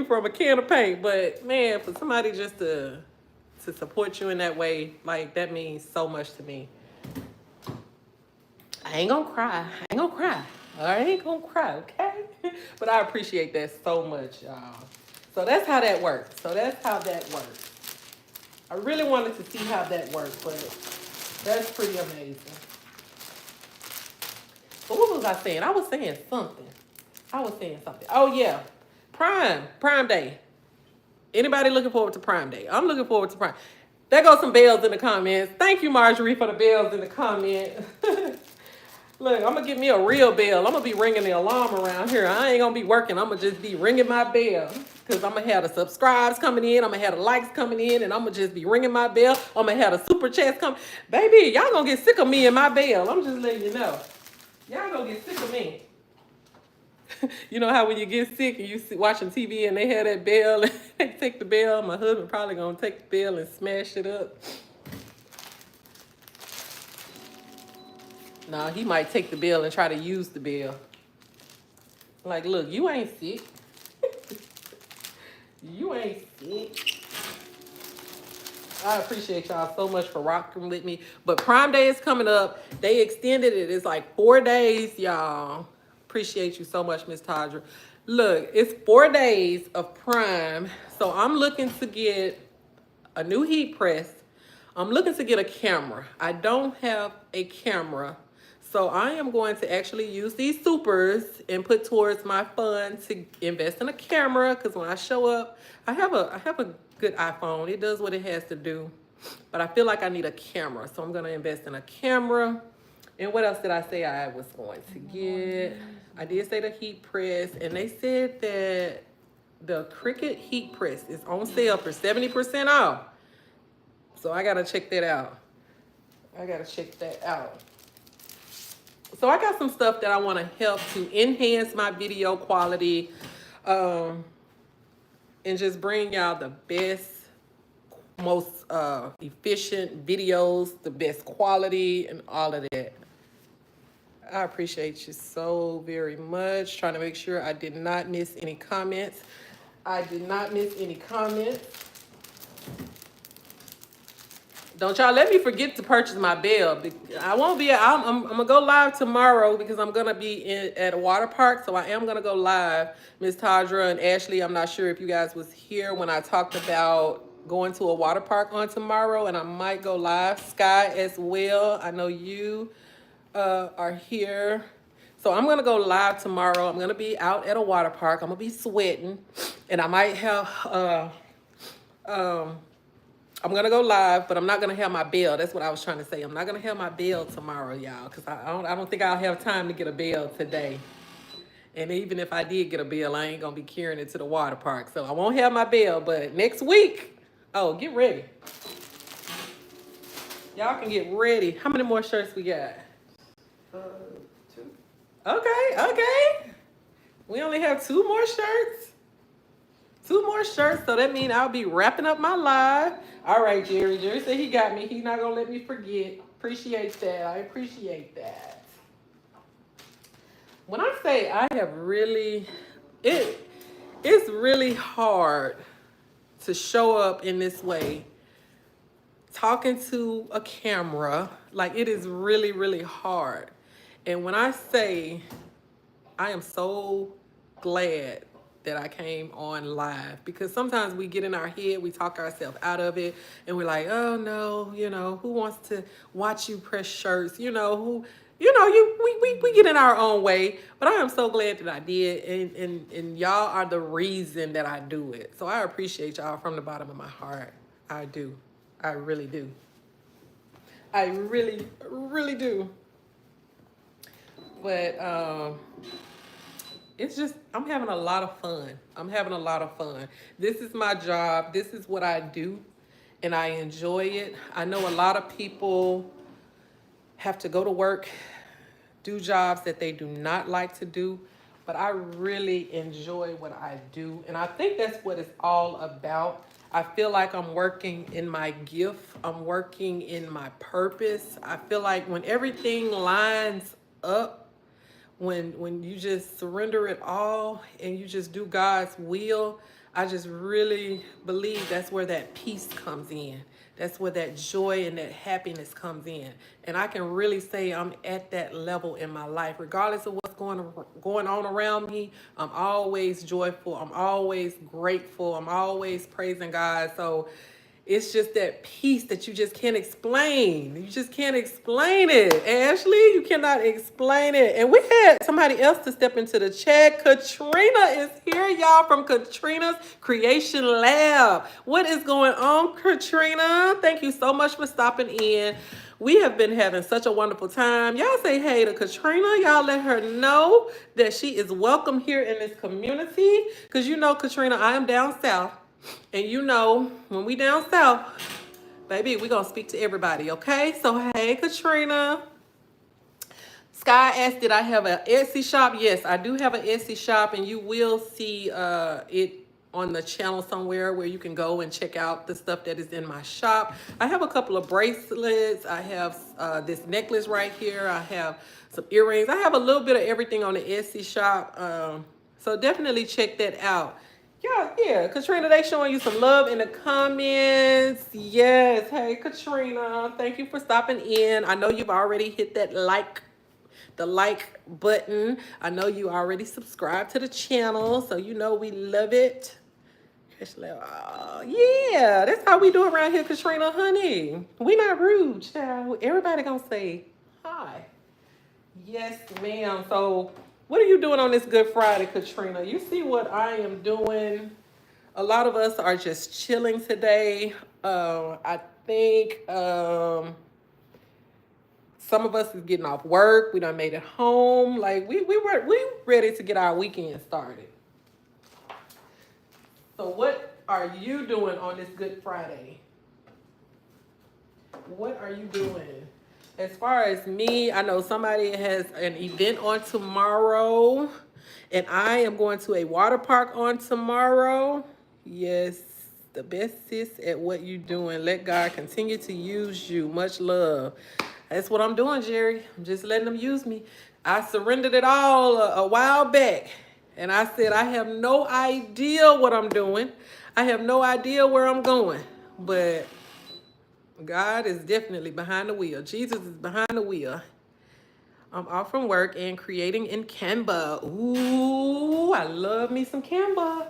from a can of paint. But man, for somebody just to support you in that way, like, that means so much to me. I ain't gonna cry. I ain't gonna cry, okay? But I appreciate that so much, y'all. So that's how that works. I really wanted to see how that worked, but that's pretty amazing. But what was I saying? I was saying something. Oh yeah, Prime Day. Anybody looking forward to Prime Day? I'm looking forward to Prime. There goes some bells in the comments. Thank you, Marjorie, for the bells in the comments. Look, I'm gonna get me a real bell. I'm gonna be ringing the alarm around here. I ain't gonna be working. I'm gonna just be ringing my bell. Because I'm gonna have the subscribes coming in. I'm gonna have the likes coming in. And I'm gonna just be ringing my bell. I'm gonna have the super chats coming. Baby, y'all gonna get sick of me and my bell. I'm just letting you know. Y'all gonna get sick of me. You know how when you get sick and you watching TV and they have that bell and they take the bell? My husband probably gonna take the bell and smash it up. Nah, he might take the bell and try to use the bell. Like, look, you ain't sick. You ain't sick. I appreciate y'all so much for rocking with me. But Prime Day is coming up. They extended it. It's like 4 days, y'all. Appreciate you so much, Miss Tadra. Look, it's 4 days of Prime. So I'm looking to get a new heat press. I'm looking to get a camera. I don't have a camera. So I am going to actually use these supers and put towards my fund to invest in a camera. Because when I show up, I have a good iPhone. It does what it has to do. But I feel like I need a camera. So I'm going to invest in a camera. And what else did I say I was going to get? I did say the heat press. And they said that the Cricut heat press is on sale for 70% off. So I got to check that out. So I got some stuff that I want to help to enhance my video quality and just bring y'all the best, most efficient videos, the best quality and all of that. I appreciate you so very much. Trying to make sure I did not miss any comments. Don't y'all let me forget to purchase my bell. I won't be, I'm gonna go live tomorrow because I'm gonna be at a water park. So I am gonna go live. Miss Tadra and Ashley, I'm not sure if you guys was here when I talked about going to a water park on tomorrow, and I might go live. Sky as well. I know you are here. So I'm gonna go live tomorrow. I'm gonna be out at a water park. I'm gonna be sweating, and I might have I'm gonna go live, but I'm not gonna have my bell. That's what I was trying to say. I'm not gonna have my bell tomorrow, y'all, because I don't think I'll have time to get a bell today. And even if I did get a bell, I ain't gonna be carrying it to the water park. So I won't have my bell, but next week, oh, get ready. Y'all can get ready. How many more shirts we got? 2. Okay. We only have 2 more shirts. 2 more shirts, so that means I'll be wrapping up my live. All right, Jerry. Jerry said he got me. He's not gonna let me forget. Appreciate that. I appreciate that. When I say I have really, it's really hard to show up in this way talking to a camera, like it is really, really hard. And when I say I am so glad that I came on live, because sometimes we get in our head, we talk ourselves out of it, and we're like, oh no, who wants to watch you press shirts? We get in our own way. But I am so glad that I did, and y'all are the reason that I do it. So I appreciate y'all from the bottom of my heart. I do. I really do. I really, really do. But it's just, I'm having a lot of fun. I'm having a lot of fun. This is my job. This is what I do, and I enjoy it. I know a lot of people have to go to work, do jobs that they do not like to do, but I really enjoy what I do. And I think that's what it's all about. I feel like I'm working in my gift. I'm working in my purpose. I feel like when everything lines up, when you just surrender it all and you just do God's will, I just really believe that's where that peace comes in. That's where that joy and that happiness comes in. And I can really say I'm at that level in my life. Regardless of what's going on around me, I'm always joyful. I'm always grateful. I'm always praising God. So it's just that peace that you just can't explain. You just can't explain it. Ashley, you cannot explain it. And we had somebody else to step into the chat. Katrina is here, y'all, from Katrina's Creation Lab. What is going on, Katrina? Thank you so much for stopping in. We have been having such a wonderful time. Y'all say hey to Katrina. Y'all let her know that she is welcome here in this community. Because Katrina, I am down south. And when we down south, baby, we gonna speak to everybody, okay? So, hey, Katrina. Sky asked, did I have an Etsy shop? Yes, I do have an Etsy shop, and you will see it on the channel somewhere where you can go and check out the stuff that is in my shop. I have a couple of bracelets. I have this necklace right here. I have some earrings. I have a little bit of everything on the Etsy shop. So definitely check that out. Yeah, Katrina, they showing you some love in the comments. Yes, hey, Katrina, thank you for stopping in. I know you've already hit the like button. I know you already subscribed to the channel, so we love it. Oh, yeah, that's how we do around here, Katrina, honey. We not rude, child. Everybody gonna say hi. Yes, ma'am. So what are you doing on this Good Friday, Katrina? You see what I am doing? A lot of us are just chilling today. I think some of us is getting off work. We done made it home. Like we ready to get our weekend started. So what are you doing on this Good Friday? What are you doing? As far as me, I know somebody has an event on tomorrow, and I am going to a water park on tomorrow. Yes, the best sis at what you doing. Let God continue to use you. Much love. That's what I'm doing, Jerry. I'm just letting them use me. I surrendered it all a while back, and I said I have no idea what I'm doing. I have no idea where I'm going, but God is definitely behind the wheel. Jesus is behind the wheel. I'm off from work and creating in Canva. Ooh, I love me some Canva.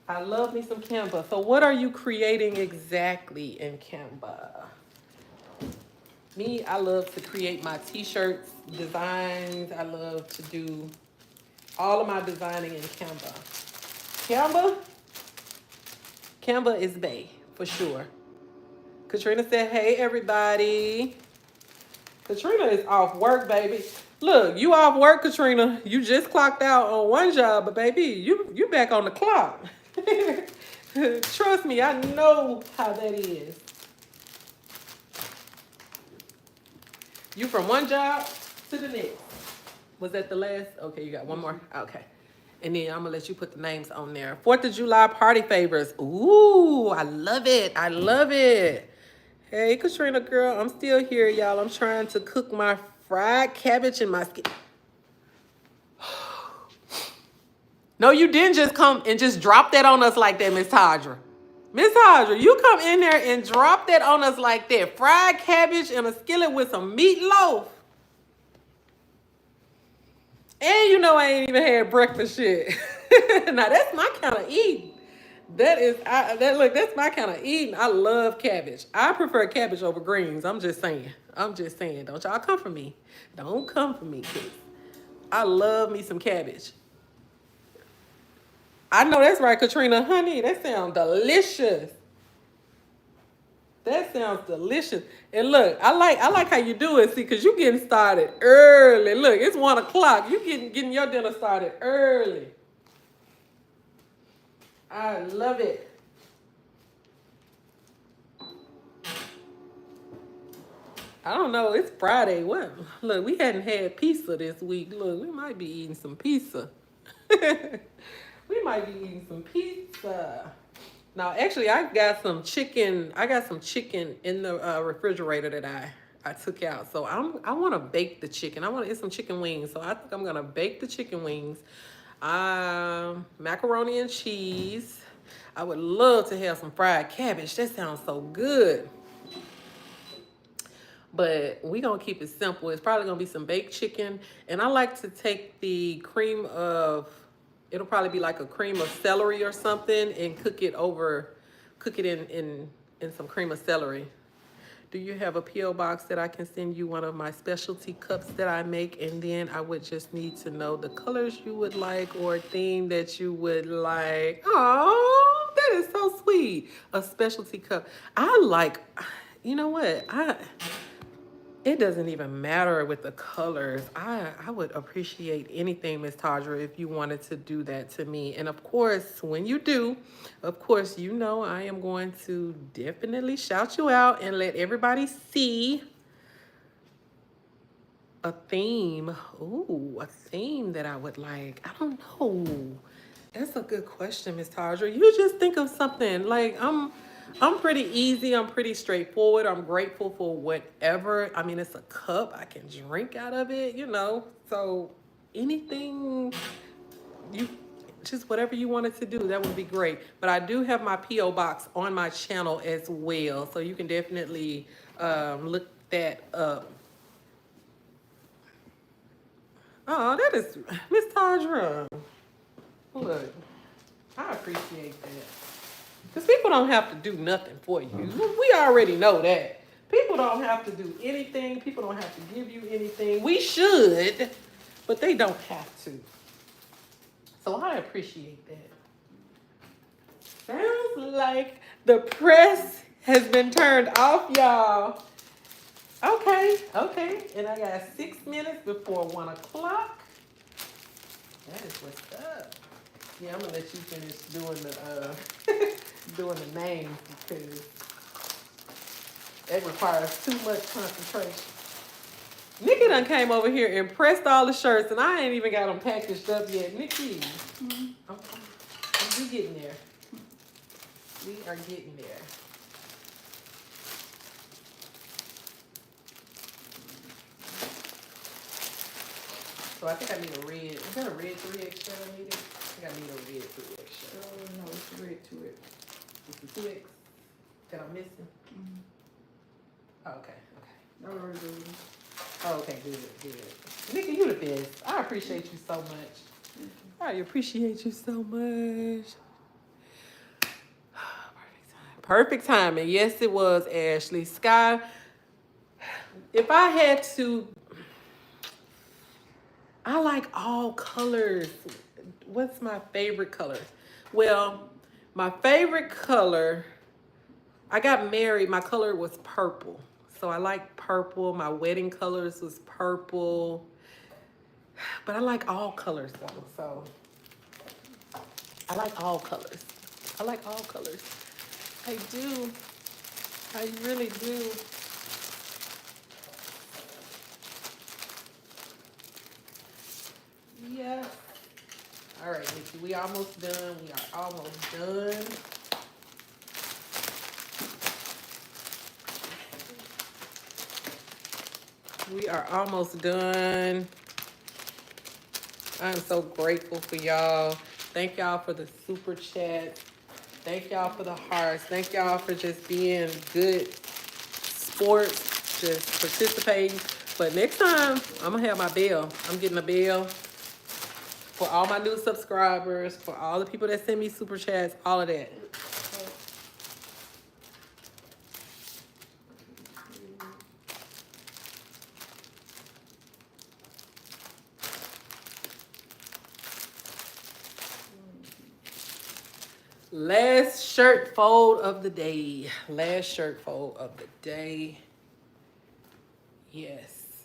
I love me some Canva. So what are you creating exactly in Canva? Me, I love to create my T-shirts, designs. I love to do all of my designing in Canva. Canva is bae, for sure. Katrina said, hey, everybody. Katrina is off work, baby. Look, you off work, Katrina. You just clocked out on one job, but baby, you back on the clock. Trust me, I know how that is. You from one job to the next. Was that the last? Okay, you got one more? Okay. And then I'm going to let you put the names on there. 4th of July party favors. Ooh, I love it. I love it. Hey, Katrina, girl, I'm still here, y'all. I'm trying to cook my fried cabbage and my skin. No, you didn't just come and just drop that on us like that, Miss Tadra. Miss Audrey, you come in there and drop that on us like that. Fried cabbage in a skillet with some meatloaf. And you know I ain't even had breakfast yet. Now that's my kind of eating. That's my kind of eating. I love cabbage. I prefer cabbage over greens. I'm just saying. I'm just saying. Don't y'all come for me. Don't come for me, kids. I love me some cabbage. I know that's right, Katrina. Honey, that sounds delicious. That sounds delicious. And look, I like how you do it, see, because you getting started early. Look, it's 1 o'clock. You getting your dinner started early. I love it. I don't know. It's Friday. What? Look, we hadn't had pizza this week. Look, we might be eating some pizza. We might be eating some pizza. Now, actually, I got some chicken. I got some chicken in the refrigerator that I took out. So I want to bake the chicken. I want to eat some chicken wings. So I think I'm gonna bake the chicken wings. Macaroni and cheese. I would love to have some fried cabbage. That sounds so good. But we gonna keep it simple. It's probably gonna be some baked chicken. And I like to take the cream of, it'll probably be like a cream of celery or something, and cook it in some cream of celery. Do you have a P.O. box that I can send you one of my specialty cups that I make? And then I would just need to know the colors you would like or a theme that you would like. Oh, that is so sweet. A specialty cup. I like, you know what? It doesn't even matter with the colors. I would appreciate anything, Miss Tadra, if you wanted to do that to me. And of course, when you do, of course, you know I am going to definitely shout you out and let everybody see a theme. Ooh, a theme that I would like. I don't know. That's a good question, Miss Tadra. You just think of something. Like, I'm pretty easy. I'm pretty straightforward. I'm grateful for whatever. I mean, it's a cup. I can drink out of it, you know. So anything, just whatever you wanted to do, that would be great. But I do have my P.O. box on my channel as well. So you can definitely look that up. Oh, that is Miss Tadra. Look, I appreciate that. Because people don't have to do nothing for you. We already know that. People don't have to do anything. People don't have to give you anything. We should, but they don't have to. So I appreciate that. Sounds like the press has been turned off, y'all. Okay. And I got 6 minutes before 1 o'clock. That is what's up. Yeah, I'm gonna let you finish doing the doing the names because that requires too much concentration. Nikki done came over here and pressed all the shirts, and I ain't even got them packaged up yet. Nikki, we getting there. We are getting there. So I think I need a red. Is that a red 3X shirt I needed? I think I need a red 3X shirt. No, it's a red 2X. It's the 2X that I'm missing. Oh, okay. No, no, no. Oh, okay, good. Nikki, you the best. I appreciate you so much. I appreciate you so much. Perfect timing. Yes, it was, Ashley. Sky, if I had to, I like all colors. What's my favorite color? Well, my favorite color, I got married, my color was purple. So I like purple. My wedding colors was purple. But I like all colors though. So I like all colors. I like all colors. I do. I really do. Yeah. All right, Nikki, we almost done. We are almost done. We are almost done. I'm so grateful for y'all. Thank y'all for the super chat. Thank y'all for the hearts. Thank y'all for just being good sports, just participating. But next time, I'm gonna have my bell. I'm getting a bell for all my new subscribers, for all the people that send me super chats, all of that. Last shirt fold of the day. Last shirt fold of the day. Yes.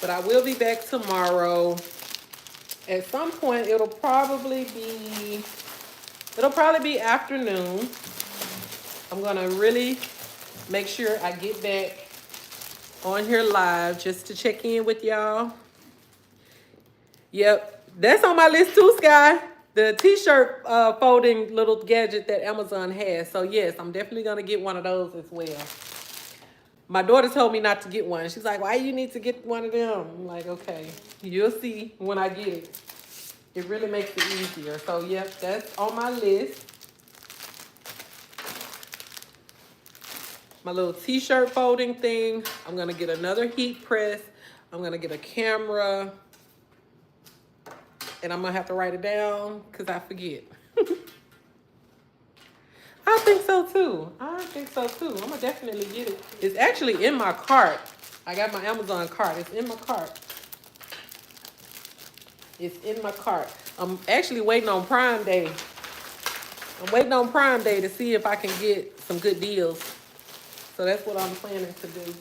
But I will be back tomorrow. At some point, it'll probably be afternoon. I'm gonna really make sure I get back on here live just to check in with y'all. Yep, that's on my list too, Sky. The T-shirt folding little gadget that Amazon has. So yes, I'm definitely gonna get one of those as well. My daughter told me not to get one. She's like, why you need to get one of them? I'm like, okay, you'll see when I get it. It really makes it easier. So yep, that's on my list. My little T-shirt folding thing. I'm gonna get another heat press. I'm gonna get a camera. And I'm gonna have to write it down because I forget. I think so too. I'm gonna definitely get it. It's actually in my cart. I got my Amazon cart. It's in my cart. It's in my cart. I'm actually waiting on Prime Day. I'm waiting on Prime Day to see if I can get some good deals. So that's what I'm planning to do.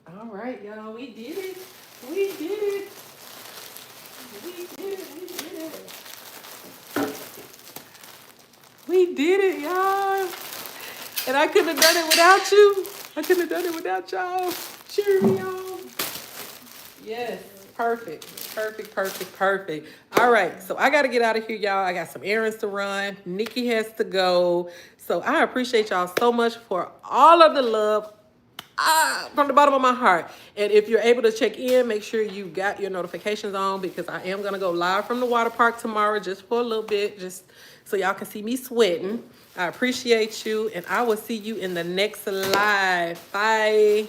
All right, y'all. We did it. We did it. We did it. We did it. We did it, y'all. And I couldn't have done it without you. I couldn't have done it without y'all. Cheer me on. Yes. Perfect. Perfect, perfect, perfect. All right. So I got to get out of here, y'all. I got some errands to run. Nikki has to go. So I appreciate y'all so much for all of the love. From the bottom of my heart. And if you're able to check in, make sure you got your notifications on because I am going to go live from the water park tomorrow just for a little bit, just so y'all can see me sweating. I appreciate you, and I will see you in the next live. Bye.